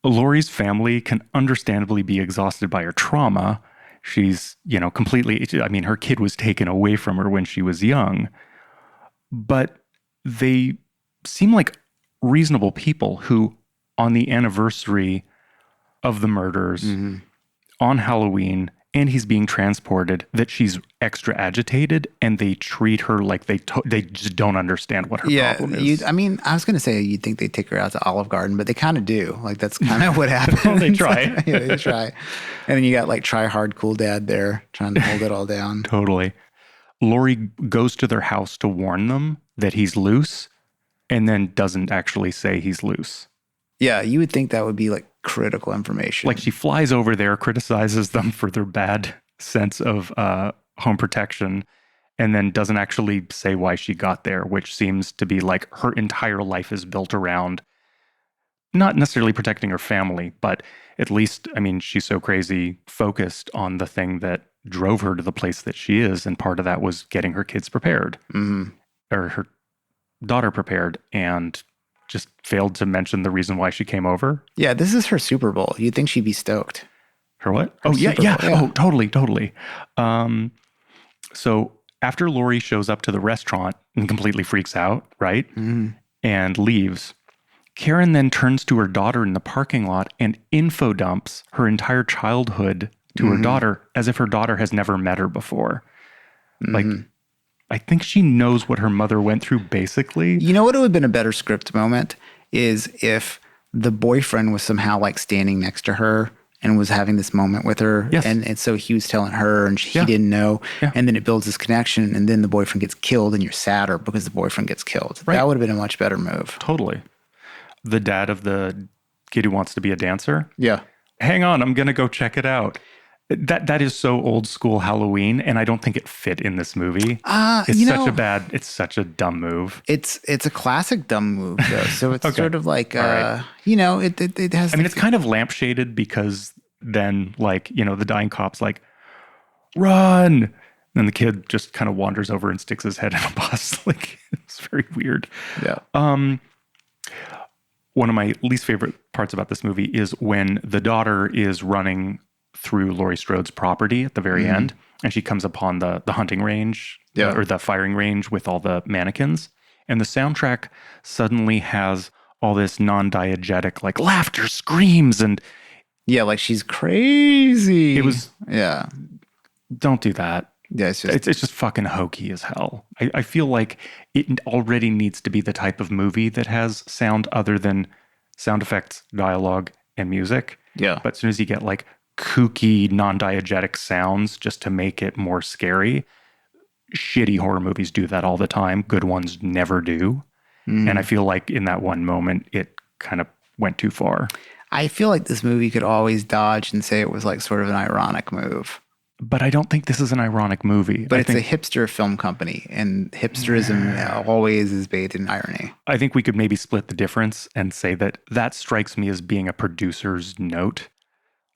Speaker 1: Lori's family can understandably be exhausted by her trauma. She's, completely, I mean, her kid was taken away from her when she was young, but they seem like reasonable people who, on the anniversary of the murders, on Halloween, and he's being transported, that she's extra agitated, and they treat her like they just don't understand what her problem is.
Speaker 2: I was going to say you'd think they'd take her out to Olive Garden, but they kind of do. Like, that's kind of what happens.
Speaker 1: They try.
Speaker 2: Yeah, they try. And then you got like try hard cool dad there trying to hold it all down.
Speaker 1: Totally. Lori goes to their house to warn them that he's loose, and then doesn't actually say he's loose.
Speaker 2: Yeah, you would think that would be like critical information.
Speaker 1: Like, she flies over there, criticizes them for their bad sense of home protection, and then doesn't actually say why she got there, which seems to be like her entire life is built around not necessarily protecting her family, but at least, I mean, she's so crazy focused on the thing that drove her to the place that she is. And part of that was getting her kids prepared, or her daughter prepared, and just failed to mention the reason why she came over.
Speaker 2: Yeah, this is her Super Bowl. You'd think she'd be stoked.
Speaker 1: Her what?
Speaker 2: Her
Speaker 1: Yeah.
Speaker 2: Super Bowl, yeah.
Speaker 1: Oh, totally. So after Lori shows up to the restaurant and completely freaks out, right? And leaves, Karen then turns to her daughter in the parking lot and info dumps her entire childhood to her daughter as if her daughter has never met her before. Like, I think she knows what her mother went through, basically.
Speaker 2: You know what would have been a better script moment is if the boyfriend was somehow like standing next to her and was having this moment with her.
Speaker 1: Yes.
Speaker 2: And so he was telling her and he didn't know.
Speaker 1: Yeah.
Speaker 2: And then it builds this connection, and then the boyfriend gets killed and you're sadder because the boyfriend gets killed.
Speaker 1: Right.
Speaker 2: That would have been a much better move.
Speaker 1: Totally. The dad of the kid who wants to be a dancer.
Speaker 2: Yeah.
Speaker 1: Hang on, I'm going to go check it out. That is so old school Halloween, and I don't think it fit in this movie. It's such a dumb move.
Speaker 2: It's a classic dumb move though. So it's
Speaker 1: Okay.
Speaker 2: sort of like,
Speaker 1: right.
Speaker 2: it has.
Speaker 1: I mean, it's kind of lampshaded because then, like, the dying cop's like, run. And the kid just kind of wanders over and sticks his head in a bus. Like, it's very weird.
Speaker 2: Yeah.
Speaker 1: One of my least favorite parts about this movie is when the daughter is running through Laurie Strode's property at the very end, and she comes upon the hunting range or the firing range with all the mannequins. And the soundtrack suddenly has all this non-diegetic, like, laughter, screams, and
Speaker 2: Yeah, like she's crazy.
Speaker 1: it was,
Speaker 2: Yeah.
Speaker 1: don't do that.
Speaker 2: Yeah, it's just
Speaker 1: It's just fucking hokey as hell. I feel like it already needs to be the type of movie that has sound other than sound effects, dialogue, and music.
Speaker 2: Yeah.
Speaker 1: But as soon as you get like kooky, non-diegetic sounds just to make it more scary, shitty horror movies do that all the time. Good ones never do. And I feel like in that one moment, it kind of went too far.
Speaker 2: I feel like this movie could always dodge and say it was like sort of an ironic move.
Speaker 1: But I don't think this is an ironic movie.
Speaker 2: But it's a hipster film company, and hipsterism always is bathed in irony.
Speaker 1: I think we could maybe split the difference and say that strikes me as being a producer's note.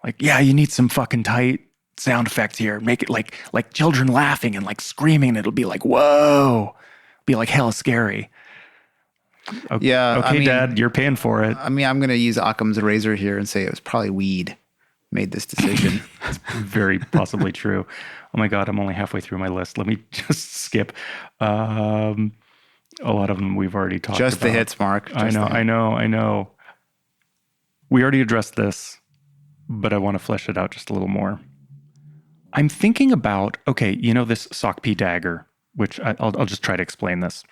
Speaker 1: Like, yeah, you need some fucking tight sound effects here. Make it like children laughing and like screaming, and it'll be like, whoa. Be like hella scary. Okay,
Speaker 2: Yeah,
Speaker 1: okay, Dad, you're paying for it.
Speaker 2: I mean, I'm going to use Occam's razor here and say it was probably weed made this decision.
Speaker 1: Very possibly true. Oh my God, I'm only halfway through my list. Let me just skip. A lot of them we've already talked about.
Speaker 2: Just the hits, Mark.
Speaker 1: I know. We already addressed this, but I want to flesh it out just a little more. I'm thinking about, this sock pea dagger, which I'll just try to explain this.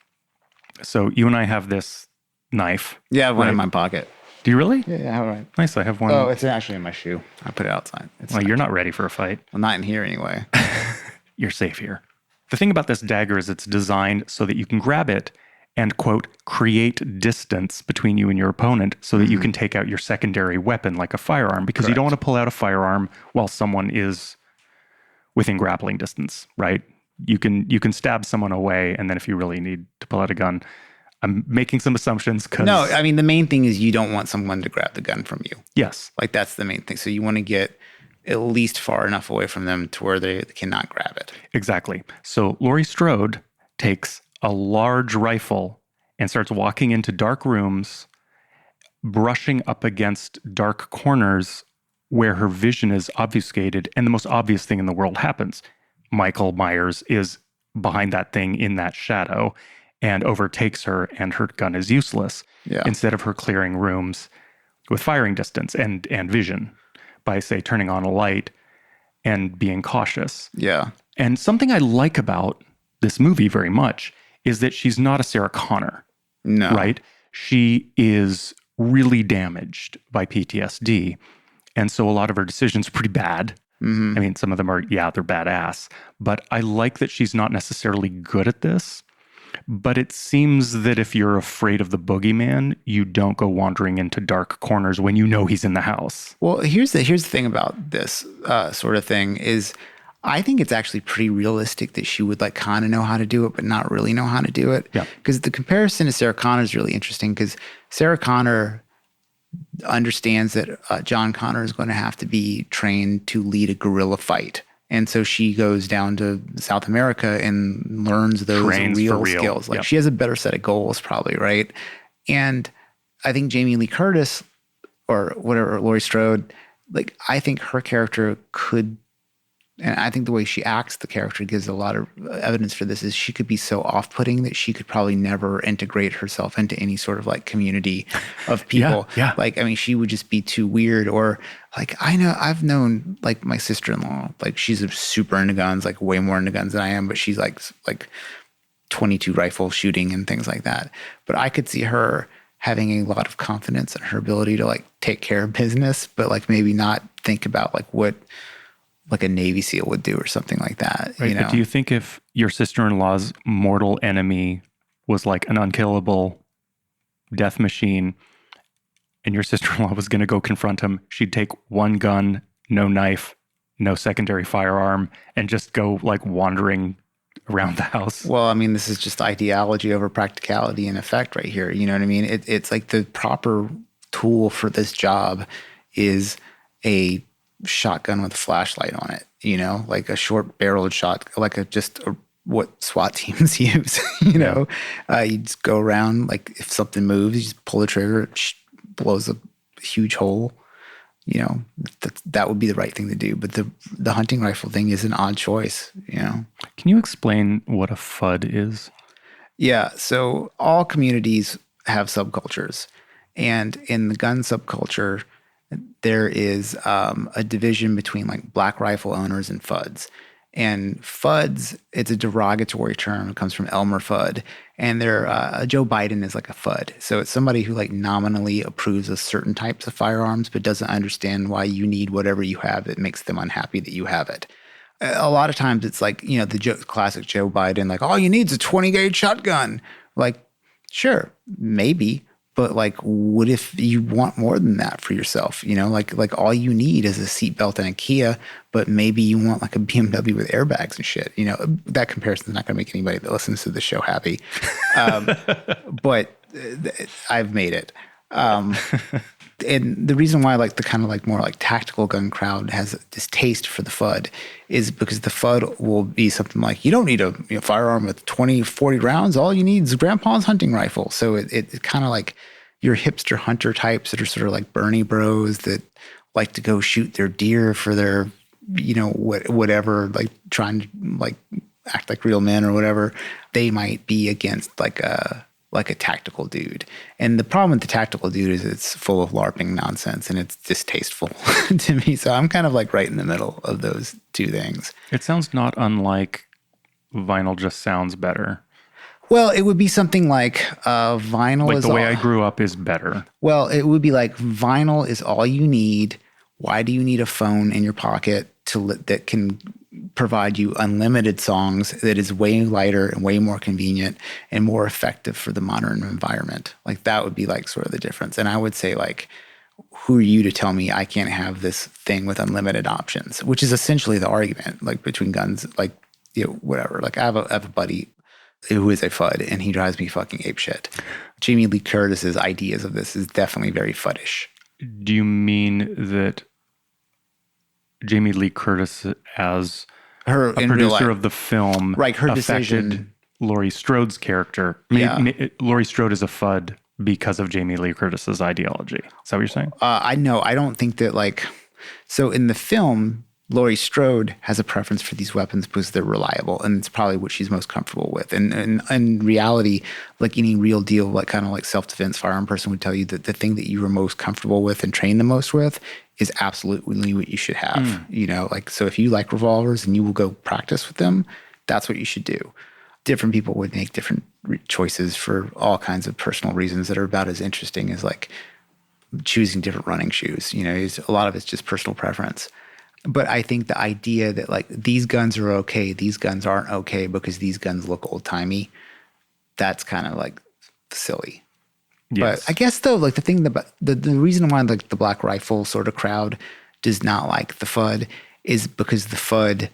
Speaker 1: So you and I have this knife.
Speaker 2: Yeah, I have one in
Speaker 1: right?
Speaker 2: my pocket.
Speaker 1: Do you really?
Speaker 2: Yeah, all right.
Speaker 1: Nice. I have one.
Speaker 2: Oh, it's actually in my shoe. I put it outside.
Speaker 1: Well, you're not ready for a fight.
Speaker 2: Well, not in here anyway.
Speaker 1: You're safe here. The thing about this dagger is it's designed so that you can grab it and, quote, create distance between you and your opponent so that you can take out your secondary weapon like a firearm, because you don't want to pull out a firearm while someone is within grappling distance, right? You can stab someone away, and then if you really need to pull out a gun, I'm making some assumptions because...
Speaker 2: No, I mean, the main thing is you don't want someone to grab the gun from you.
Speaker 1: Yes.
Speaker 2: Like, that's the main thing. So you want to get at least far enough away from them to where they cannot grab it.
Speaker 1: Exactly. So Laurie Strode takes a large rifle and starts walking into dark rooms, brushing up against dark corners where her vision is obfuscated, and the most obvious thing in the world happens. Michael Myers is behind that thing in that shadow and overtakes her, and her gun is useless.
Speaker 2: Yeah.
Speaker 1: Instead of her clearing rooms with firing distance and vision by, say, turning on a light and being cautious.
Speaker 2: Yeah.
Speaker 1: And something I like about this movie very much is that she's not a Sarah Connor.
Speaker 2: No.
Speaker 1: Right? She is really damaged by PTSD. And so a lot of her decisions are pretty bad. I mean, some of them are, they're badass. But I like that she's not necessarily good at this. But it seems that if you're afraid of the boogeyman, you don't go wandering into dark corners when you know he's in the house.
Speaker 2: Well, here's the thing about this sort of thing is I think it's actually pretty realistic that she would like kind of know how to do it, but not really know how to do it.
Speaker 1: Yeah.
Speaker 2: Because the comparison to Sarah Connor is really interesting because Sarah Connor understands that John Connor is going to have to be trained to lead a guerrilla fight. And so she goes down to South America and learns those real skills. Like she has a better set of goals probably, right? And I think Jamie Lee Curtis or whatever, Laurie Strode, like I think her character could, and I think the way she acts, the character gives a lot of evidence for this, is she could be so off-putting that she could probably never integrate herself into any sort of like community of people.
Speaker 1: Yeah.
Speaker 2: Like, I mean, she would just be too weird. Or like, I've known like my sister-in-law, like she's super into guns, like way more into guns than I am, but she's like 22 rifle shooting and things like that. But I could see her having a lot of confidence in her ability to like take care of business, but like maybe not think about like what like a Navy SEAL would do or something like that.
Speaker 1: Right.
Speaker 2: You know?
Speaker 1: But do you think if your sister-in-law's mortal enemy was like an unkillable death machine and your sister-in-law was going to go confront him, she'd take one gun, no knife, no secondary firearm, and just go like wandering around the house?
Speaker 2: Well, I mean, this is just ideology over practicality in effect right here. You know what I mean? It's like the proper tool for this job is a shotgun with a flashlight on it, you know, like a short barreled shot, like what SWAT teams use, you know. You just go around, like if something moves, you just pull the trigger, it blows a huge hole, you know. That would be the right thing to do. But the hunting rifle thing is an odd choice, you know.
Speaker 1: Can you explain what a FUD is?
Speaker 2: Yeah, so all communities have subcultures, and in the gun subculture, there is a division between like black rifle owners and FUDs. And FUDs, it's a derogatory term. It comes from Elmer Fudd. And Joe Biden is like a FUD. So it's somebody who like nominally approves of certain types of firearms, but doesn't understand why you need whatever you have that makes them unhappy that you have it. A lot of times it's like, you know, the classic Joe Biden, like, all you need is a 20 gauge shotgun. Like, sure, maybe. But like, what if you want more than that for yourself? You know, like all you need is a seatbelt and a Kia, but maybe you want like a BMW with airbags and shit. You know, that comparison is not going to make anybody that listens to the show happy. But I've made it. And the reason why like the kind of like more like tactical gun crowd has this taste for the FUD is because the FUD will be something like, you don't need a firearm with 20, 40 rounds. All you need is grandpa's hunting rifle. So it kind of like your hipster hunter types that are sort of like Bernie bros that like to go shoot their deer for their, you know, whatever, like trying to like act like real men or whatever. They might be against like a tactical dude. And the problem with the tactical dude is it's full of LARPing nonsense and it's distasteful to me. So I'm kind of like right in the middle of those two things.
Speaker 1: It sounds not unlike vinyl just sounds better.
Speaker 2: Well, it would be something like vinyl
Speaker 1: Like
Speaker 2: is
Speaker 1: the way
Speaker 2: all,
Speaker 1: I grew up is better.
Speaker 2: well, it would be like vinyl is all you need. Why do you need a phone in your pocket that can provide you unlimited songs that is way lighter and way more convenient and more effective for the modern environment? Like that would be like sort of the difference. And I would say like, who are you to tell me I can't have this thing with unlimited options, which is essentially the argument like between guns, like, you know, whatever. Like I have a buddy who is a FUD and he drives me fucking apeshit. Jamie Lee Curtis's ideas of this is definitely very FUDish.
Speaker 1: Do you mean that Jamie Lee Curtis as
Speaker 2: Her
Speaker 1: a
Speaker 2: in real life,
Speaker 1: producer of the film
Speaker 2: right? Her
Speaker 1: affected
Speaker 2: decision.
Speaker 1: Laurie Strode's character? Laurie Strode is a FUD because of Jamie Lee Curtis's ideology. Is that what you're saying?
Speaker 2: I know. I don't think that like. So in the film, Laurie Strode has a preference for these weapons because they're reliable, and it's probably what she's most comfortable with. And in reality, like any real deal, like kind of like self-defense firearm person would tell you that the thing that you are most comfortable with and train the most with is absolutely what you should have. You know, like so if you like revolvers and you will go practice with them, that's what you should do. Different people would make different choices for all kinds of personal reasons that are about as interesting as like choosing different running shoes. You know, a lot of it's just personal preference. But I think the idea that like these guns are okay, these guns aren't okay because these guns look old-timey, that's kind of like silly.
Speaker 1: Yes.
Speaker 2: But I guess though, like the thing about the reason why like the Black Rifle sort of crowd does not like the FUD is because the FUD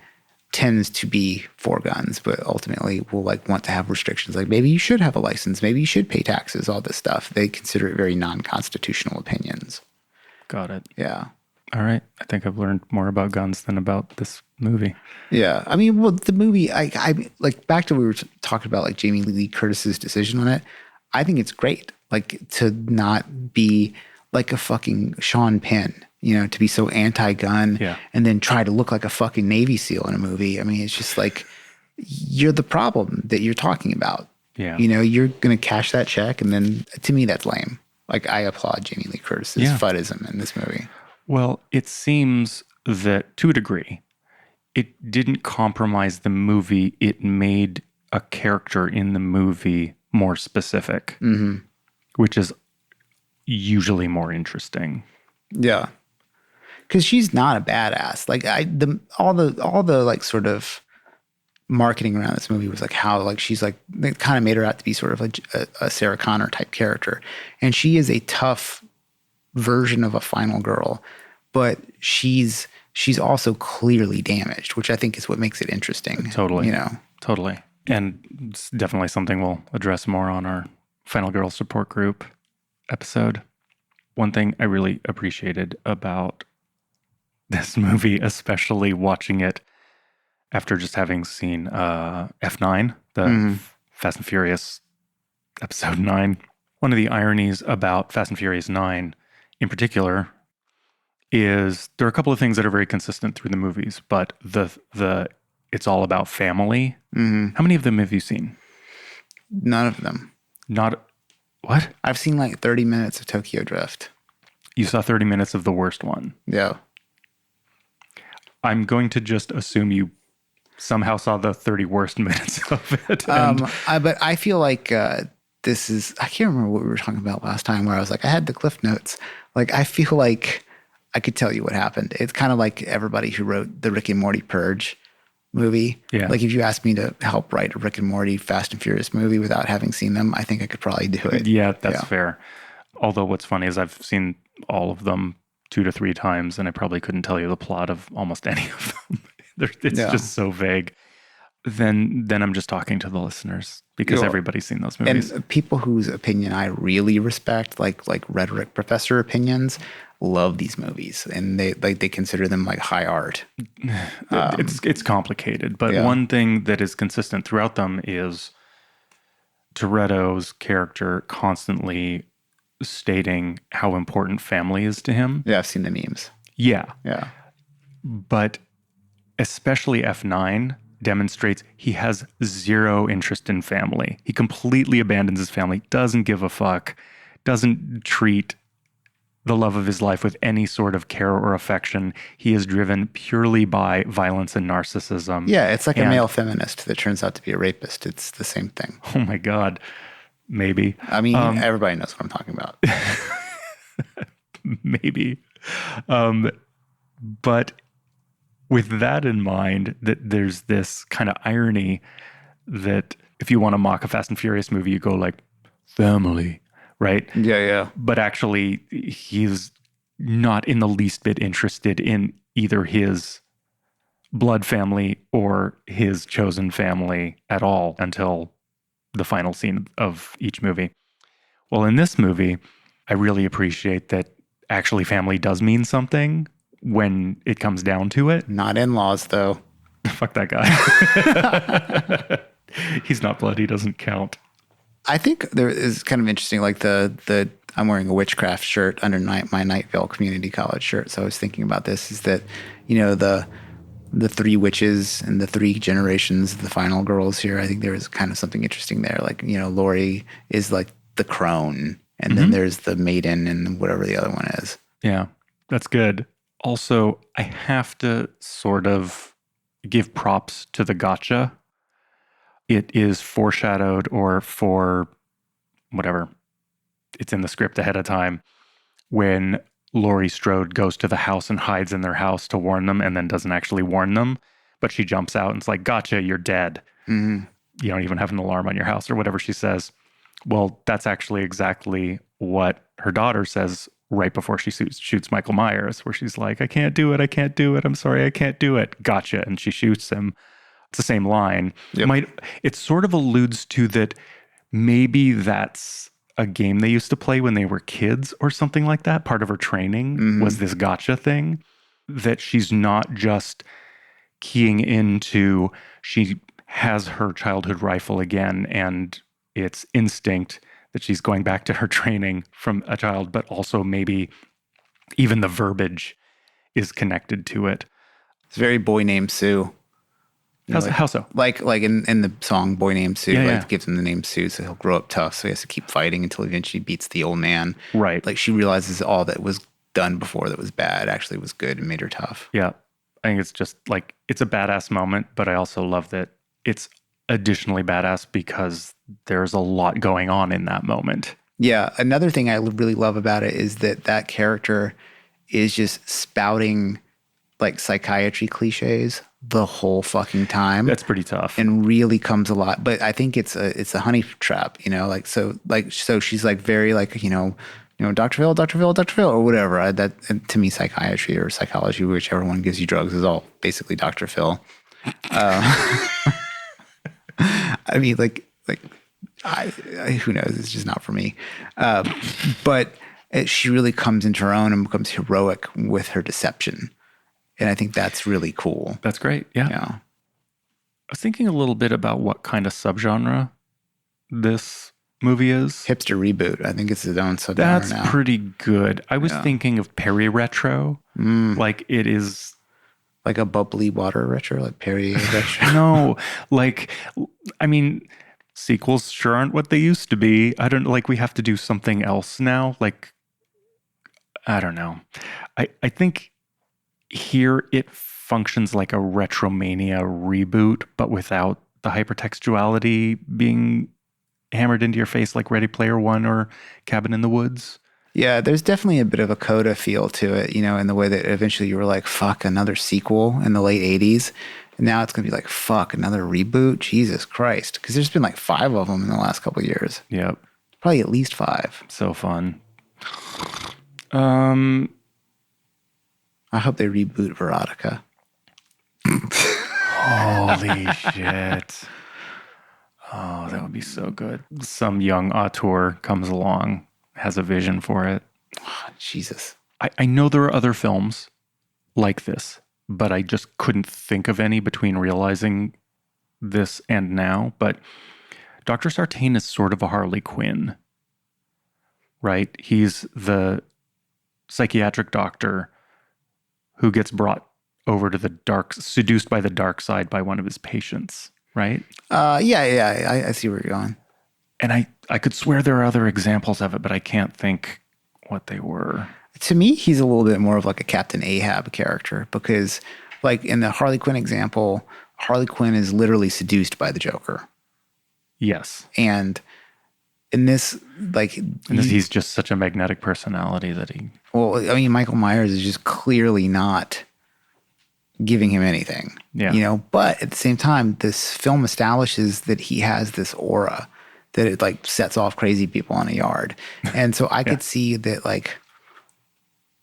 Speaker 2: tends to be for guns, but ultimately will like want to have restrictions. Like maybe you should have a license, maybe you should pay taxes, all this stuff. They consider it very non-constitutional opinions.
Speaker 1: Got it.
Speaker 2: Yeah.
Speaker 1: All right. I think I've learned more about guns than about this movie.
Speaker 2: Yeah. I mean, well, the movie, I like back to we were talking about like Jamie Lee Curtis's decision on it. I think it's great. Like to not be like a fucking Sean Penn, you know, to be so anti-gun and then try to look like a fucking Navy SEAL in a movie. I mean, it's just like, you're the problem that you're talking about.
Speaker 1: Yeah.
Speaker 2: You know, you're going to cash that check. And then to me, that's lame. Like I applaud Jamie Lee Curtis's FUDism in this movie.
Speaker 1: Well, it seems that to a degree, it didn't compromise the movie. It made a character in the movie more specific, which is usually more interesting.
Speaker 2: Yeah. Because she's not a badass. Like all the like sort of marketing around this movie was like how like she's like they kind of made her out to be sort of a Sarah Connor type character, and she is a tough version of a final girl, but she's also clearly damaged, which I think is what makes it interesting.
Speaker 1: Totally,
Speaker 2: you know,
Speaker 1: totally, and it's definitely something we'll address more on our Final Girl support group episode. One thing I really appreciated about this movie, especially watching it after just having seen F9, the Fast and Furious episode 9. One of the ironies about Fast and Furious 9 in particular is there are a couple of things that are very consistent through the movies, but the it's all about family. How many of them have you seen?
Speaker 2: None of them.
Speaker 1: Not what?
Speaker 2: I've seen like 30 minutes of Tokyo Drift.
Speaker 1: You saw 30 minutes of the worst one.
Speaker 2: Yeah.
Speaker 1: I'm going to just assume you somehow saw the 30 worst minutes of it.
Speaker 2: But I feel like this is, I can't remember what we were talking about last time where I was like, I had the Cliff Notes. Like, I feel like I could tell you what happened. It's kind of like everybody who wrote the Rick and Morty Purge movie.
Speaker 1: Yeah.
Speaker 2: Like if you asked me to help write a Rick and Morty Fast and Furious movie without having seen them, I think I could probably do it.
Speaker 1: Yeah, that's fair. Although what's funny is I've seen all of them 2 to 3 times and I probably couldn't tell you the plot of almost any of them. It's just so vague. Then I'm just talking to the listeners because everybody's seen those movies.
Speaker 2: And people whose opinion I really respect, like rhetoric professor opinions, love these movies, and they consider them like high art.
Speaker 1: It's complicated, but one thing that is consistent throughout them is Toretto's character constantly stating how important family is to him.
Speaker 2: Yeah, I've seen the memes.
Speaker 1: Yeah. But especially F9 demonstrates he has zero interest in family. He completely abandons his family, doesn't give a fuck, doesn't treat the love of his life with any sort of care or affection. He is driven purely by violence and narcissism.
Speaker 2: Yeah, it's like a
Speaker 1: And-
Speaker 2: male feminist that turns out to be a rapist. It's the same thing.
Speaker 1: Oh my God. Maybe.
Speaker 2: I mean, everybody knows what I'm talking about.
Speaker 1: Maybe. But with that in mind, that there's this kind of irony that if you want to mock a Fast and Furious movie, you go like, family, right?
Speaker 2: Yeah.
Speaker 1: But actually, he's not in the least bit interested in either his blood family or his chosen family at all until the final scene of each movie. Well, in this movie, I really appreciate that actually family does mean something when it comes down to it.
Speaker 2: Not in-laws, though.
Speaker 1: Fuck that guy. He's not blood. He doesn't count.
Speaker 2: I think there is kind of interesting, like the I'm wearing a witchcraft shirt under my Night Vale Community College shirt. So I was thinking about this, is that, the three witches and the three generations of the final girls here. I think there is kind of something interesting there. Like, Lori is like the crone, and then there's the maiden and whatever the other one is.
Speaker 1: Yeah, that's good. Also, I have to sort of give props to the gotcha. It is foreshadowed or for whatever. It's in the script ahead of time when Laurie Strode goes to the house and hides in their house to warn them and then doesn't actually warn them. But she jumps out and it's like, gotcha, you're dead.
Speaker 2: Mm-hmm.
Speaker 1: You don't even have an alarm on your house or whatever she says. Well, that's actually exactly what her daughter says right before she shoots Michael Myers, where she's like, I can't do it. I'm sorry, I can't do it. Gotcha. And she shoots him. It's the same line.
Speaker 2: Yep.
Speaker 1: It sort of alludes to that maybe that's a game they used to play when they were kids or something like that. Part of her training was this gotcha thing, that she's not just keying into, she has her childhood rifle again and it's instinct that she's going back to her training from a child, but also maybe even the verbiage is connected to it.
Speaker 2: It's very Boy Named Sue.
Speaker 1: How so?
Speaker 2: Like in the song Boy Named Sue,
Speaker 1: Yeah.
Speaker 2: gives him the name Sue, so he'll grow up tough. So he has to keep fighting until he eventually beats the old man.
Speaker 1: Right.
Speaker 2: Like she realizes all that was done before that was bad actually was good and made her tough.
Speaker 1: Yeah. I think it's just like, it's a badass moment, but I also love that it's additionally badass because there's a lot going on in that moment.
Speaker 2: Yeah. Another thing I really love about it is that character is just spouting like psychiatry cliches the whole fucking time.
Speaker 1: That's pretty tough.
Speaker 2: And really comes a lot. But I think it's a honey trap, so she's like very like, Dr. Phil, or whatever. And to me, psychiatry or psychology, whichever one gives you drugs, is all basically Dr. Phil. I mean, who knows? It's just not for me. But she really comes into her own and becomes heroic with her deception. And I think that's really cool.
Speaker 1: That's great. Yeah. I was thinking a little bit about what kind of subgenre this movie is.
Speaker 2: Hipster reboot. I think it's its own subgenre
Speaker 1: That's
Speaker 2: now.
Speaker 1: pretty good. I was thinking of peri-retro. Like it is...
Speaker 2: Like a bubbly water retro, like Perrier retro.
Speaker 1: No, sequels sure aren't what they used to be. I don't we have to do something else now. Like, I don't know. I think here it functions like a Retromania reboot, but without the hypertextuality being hammered into your face like Ready Player One or Cabin in the Woods.
Speaker 2: Yeah, there's definitely a bit of a coda feel to it, in the way that eventually you were like, fuck, another sequel in the late 80s. And now it's going to be like, fuck, another reboot? Jesus Christ. Because there's been like 5 of them in the last couple of years.
Speaker 1: Yep.
Speaker 2: Probably at least 5.
Speaker 1: So fun.
Speaker 2: I hope they reboot Veronica.
Speaker 1: Holy shit. Oh, that would be so good. Some young auteur comes along, has a vision for it.
Speaker 2: Oh, Jesus.
Speaker 1: I know there are other films like this, but I just couldn't think of any between realizing this and now. But Dr. Sartain is sort of a Harley Quinn, right? He's the psychiatric doctor who gets brought over to seduced by the dark side by one of his patients, right?
Speaker 2: Yeah. I see where you're going.
Speaker 1: And I could swear there are other examples of it, but I can't think what they were.
Speaker 2: To me, he's a little bit more of like a Captain Ahab character because, like in the Harley Quinn example, Harley Quinn is literally seduced by the Joker.
Speaker 1: Yes.
Speaker 2: And in this, like...
Speaker 1: he's just such a magnetic personality that he...
Speaker 2: Well, I mean, Michael Myers is just clearly not giving him anything.
Speaker 1: Yeah.
Speaker 2: You know, but at the same time, this film establishes that he has this aura that it like sets off crazy people in a yard. And so I could see that like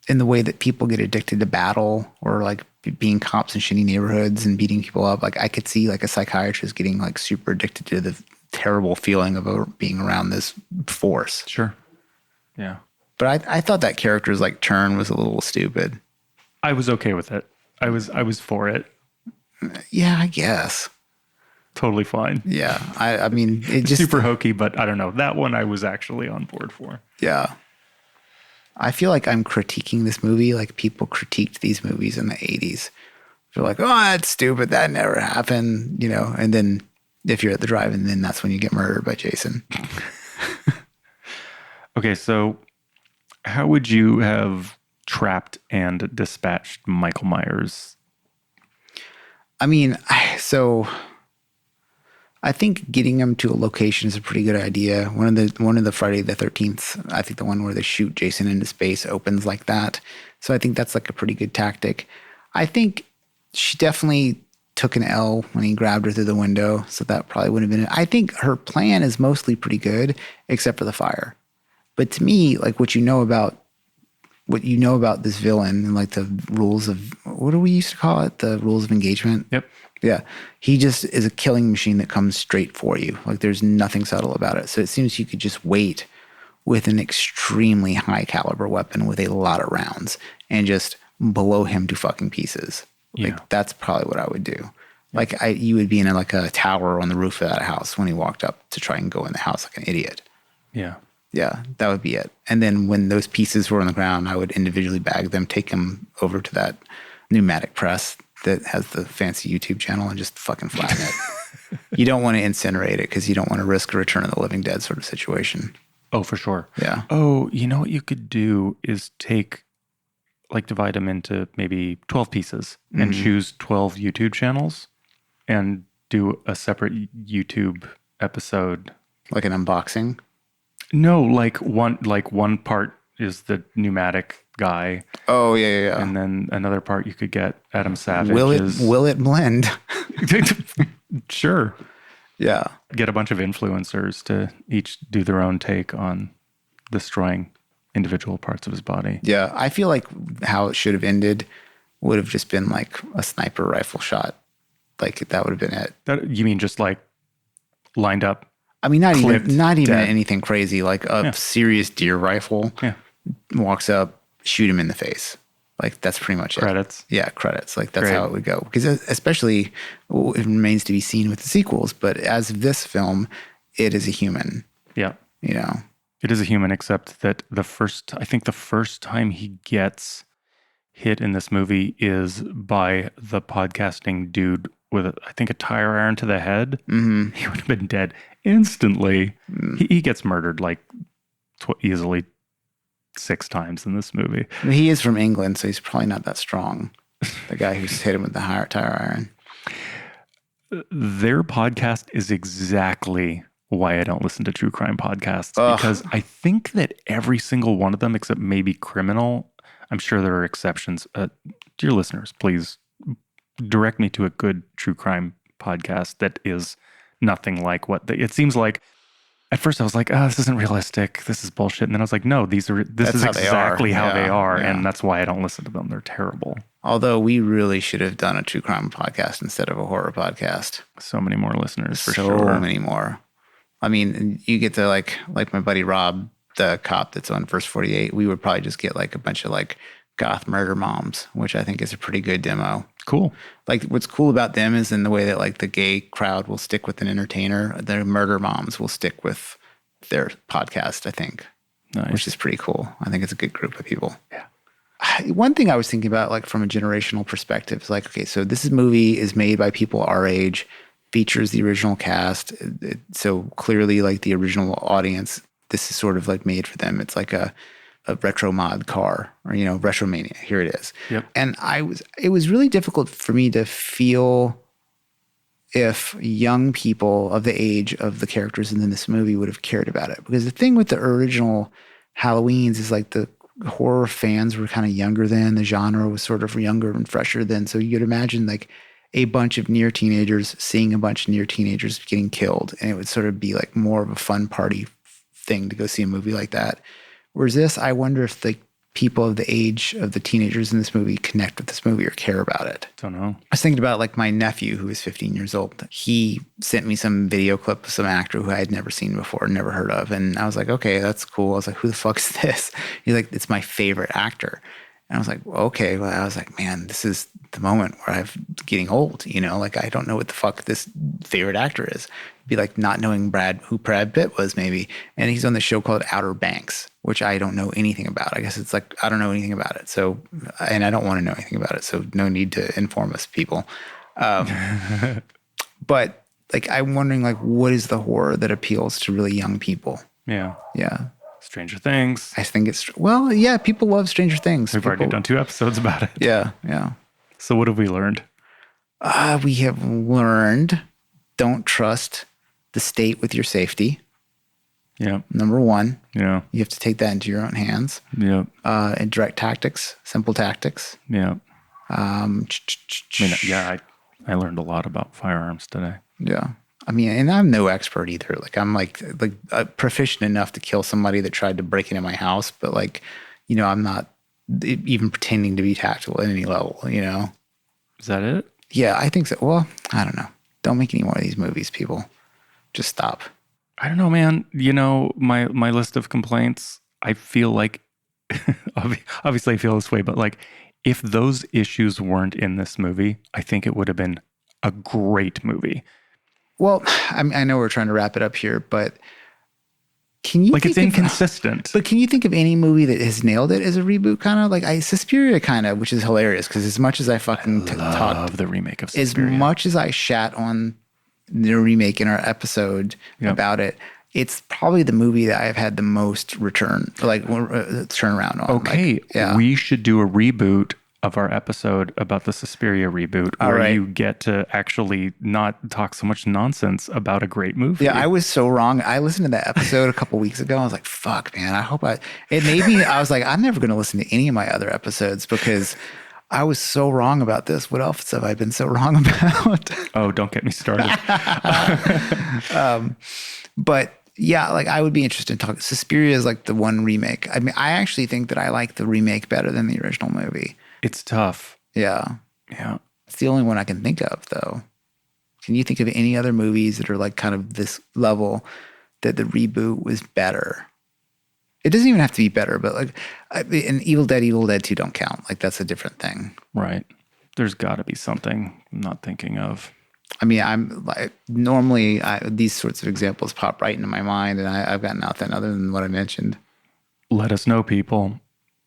Speaker 2: in the way that people get addicted to battle or like being cops in shitty neighborhoods and beating people up, like I could see like a psychiatrist getting like super addicted to the terrible feeling of being around this force.
Speaker 1: Sure. Yeah.
Speaker 2: But I thought that character's like turn was a little stupid.
Speaker 1: I was okay with it. I was for it.
Speaker 2: Yeah, I guess.
Speaker 1: Totally fine.
Speaker 2: Yeah. I mean, it just...
Speaker 1: Super hokey, but I don't know. That one I was actually on board for.
Speaker 2: Yeah. I feel like I'm critiquing this movie like people critiqued these movies in the 80s. They're like, oh, that's stupid. That never happened, you know? And then if you're at the drive-in, then that's when you get murdered by Jason.
Speaker 1: Okay, so how would you have trapped and dispatched Michael Myers?
Speaker 2: I mean, I think getting him to a location is a pretty good idea. One of the Friday the 13th, I think the one where they shoot Jason into space opens like that. So I think that's like a pretty good tactic. I think she definitely took an L when he grabbed her through the window. So that probably would have been it. I think her plan is mostly pretty good, except for the fire. But to me, like what you know about this villain and like the rules of, what do we used to call it? The rules of engagement.
Speaker 1: Yep.
Speaker 2: Yeah. He just is a killing machine that comes straight for you. Like there's nothing subtle about it. So it seems you could just wait with an extremely high caliber weapon with a lot of rounds and just blow him to fucking pieces. Like that's probably what I would do. Like you would be in like a tower on the roof of that house when he walked up to try and go in the house like an idiot.
Speaker 1: Yeah.
Speaker 2: Yeah, that would be it. And then when those pieces were on the ground, I would individually bag them, take them over to that pneumatic press that has the fancy YouTube channel and just fucking flatten it. You don't want to incinerate it because you don't want to risk a Return of the Living Dead sort of situation.
Speaker 1: Oh, for sure.
Speaker 2: Yeah.
Speaker 1: Oh, you know what you could do is divide them into maybe 12 pieces and choose 12 YouTube channels and do a separate YouTube episode.
Speaker 2: Like an unboxing?
Speaker 1: No, like one part is the pneumatic guy.
Speaker 2: Oh, yeah.
Speaker 1: And then another part you could get Adam Savage.
Speaker 2: Will it blend?
Speaker 1: Sure.
Speaker 2: Yeah.
Speaker 1: Get a bunch of influencers to each do their own take on destroying individual parts of his body.
Speaker 2: Yeah. I feel like how it should have ended would have just been like a sniper rifle shot. Like that would have been it.
Speaker 1: You mean just like lined up?
Speaker 2: I mean, not even
Speaker 1: dead.
Speaker 2: anything crazy, like a serious deer rifle walks up, shoot him in the face. Like that's pretty much
Speaker 1: Credits.
Speaker 2: it. Yeah, credits. Like that's how it would go. Because especially it remains to be seen with the sequels. But as of this film, it is a human.
Speaker 1: Yeah.
Speaker 2: You know,
Speaker 1: it is a human, except that the first time he gets hit in this movie is by the podcasting dude with, I think, a tire iron to the head. Mm-hmm. He would have been dead instantly. He gets murdered like easily 6 times in this movie.
Speaker 2: He is from England, so he's probably not that strong. The guy who's hit him with the tire iron.
Speaker 1: Their podcast is exactly why I don't listen to true crime podcasts. Because I think that every single one of them, except maybe Criminal, I'm sure there are exceptions. Dear listeners, please direct me to a good true crime podcast that is nothing like it seems like. At first I was like, this isn't realistic. This is bullshit. And then I was like, no, this is exactly how they are. And that's why I don't listen to them. They're terrible.
Speaker 2: Although we really should have done a true crime podcast instead of a horror podcast.
Speaker 1: So many more listeners for sure.
Speaker 2: So many more. I mean, you get to like my buddy Rob, the cop that's on First 48, we would probably just get like a bunch of like goth murder moms, which I think is a pretty good demo.
Speaker 1: Cool.
Speaker 2: Like what's cool about them is in the way that like the gay crowd will stick with an entertainer, the murder moms will stick with their podcast, I think. Nice. Which is pretty cool. I think it's a good group of people.
Speaker 1: Yeah.
Speaker 2: One thing I was thinking about like from a generational perspective is like, okay, so this movie is made by people our age, features the original cast. So clearly like the original audience, this is sort of like made for them. It's like a a retro mod car or, Retromania. Here it is.
Speaker 1: Yep.
Speaker 2: And it was really difficult for me to feel if young people of the age of the characters in this movie would have cared about it. Because the thing with the original Halloweens is like the horror fans were kind of younger then. The genre was sort of younger and fresher then. So you'd imagine like a bunch of near teenagers seeing a bunch of near teenagers getting killed. And it would sort of be like more of a fun party thing to go see a movie like that. Whereas this, I wonder if the people of the age of the teenagers in this movie connect with this movie or care about it.
Speaker 1: Don't know.
Speaker 2: I was thinking about like my nephew who is 15 years old. He sent me some video clip of some actor who I had never seen before, never heard of. And I was like, okay, that's cool. I was like, who the fuck is this? He's like, it's my favorite actor. And I was like, well, okay. Well, I was like, man, this is the moment where I'm getting old, like I don't know what the fuck this favorite actor is. It'd be like not knowing who Brad Pitt was maybe. And he's on the show called Outer Banks, which I don't know anything about. I guess it's like, I don't know anything about it. So, and I don't want to know anything about it. So no need to inform us people. But like, I'm wondering like, what is the horror that appeals to really young people?
Speaker 1: Yeah.
Speaker 2: Yeah.
Speaker 1: Stranger Things.
Speaker 2: I think yeah, people love Stranger Things.
Speaker 1: We've already done 2 episodes about it.
Speaker 2: Yeah. Yeah.
Speaker 1: So what have we learned?
Speaker 2: We have learned don't trust the state with your safety.
Speaker 1: Yeah.
Speaker 2: Number 1.
Speaker 1: Yeah.
Speaker 2: You have to take that into your own hands.
Speaker 1: Yeah.
Speaker 2: And direct tactics, simple tactics.
Speaker 1: Yeah. I learned a lot about firearms today.
Speaker 2: Yeah. I mean, and I'm no expert either. Like I'm like proficient enough to kill somebody that tried to break into my house, but like, I'm not even pretending to be tactical at any level,
Speaker 1: Is that it?
Speaker 2: Yeah, I think so. Well, I don't know. Don't make any more of these movies, people. Just stop.
Speaker 1: I don't know, man. My list of complaints, I feel like, obviously I feel this way, but like if those issues weren't in this movie, I think it would have been a great movie.
Speaker 2: Well, I know we're trying to wrap it up here, but can you
Speaker 1: it's inconsistent.
Speaker 2: But can you think of any movie that has nailed it as a reboot kind of? Like Suspiria kind of, which is hilarious because as much as I fucking talked
Speaker 1: the remake of Suspiria.
Speaker 2: As much as I shat on the remake in our episode about it, it's probably the movie that I've had the most turnaround on.
Speaker 1: Okay, we should do a reboot of our episode about the Suspiria reboot where you get to actually not talk so much nonsense about a great movie.
Speaker 2: Yeah, I was so wrong. I listened to that episode a couple weeks ago. I was like, fuck, man, I was like, I'm never going to listen to any of my other episodes because I was so wrong about this. What else have I been so wrong about?
Speaker 1: Oh, don't get me started.
Speaker 2: But yeah, like I would be interested in talking. Suspiria is like the one remake. I mean, I actually think that I like the remake better than the original movie.
Speaker 1: It's tough.
Speaker 2: Yeah.
Speaker 1: Yeah.
Speaker 2: It's the only one I can think of, though. Can you think of any other movies that are like kind of this level that the reboot was better? It doesn't even have to be better, but like in Evil Dead 2 don't count. Like that's a different thing.
Speaker 1: Right. There's got to be something I'm not thinking of.
Speaker 2: I mean, I'm like normally these sorts of examples pop right into my mind, and I've got nothing other than what I mentioned.
Speaker 1: Let us know, people.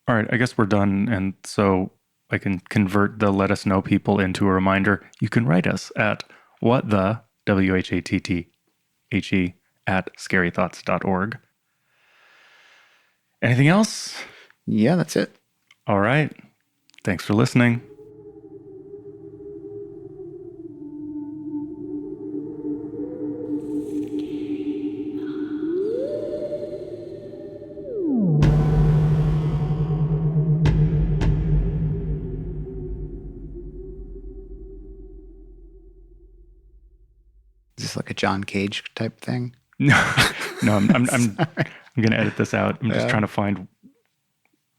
Speaker 1: All right, I guess we're done, and so I can convert the let us know people into a reminder. You can write us at WHATTHE at scarythoughts.org. Anything else?
Speaker 2: Yeah, that's it.
Speaker 1: All right. Thanks for listening.
Speaker 2: Is this like a John Cage type thing?
Speaker 1: No, I'm going to edit this out. I'm just trying to find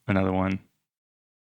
Speaker 1: another one.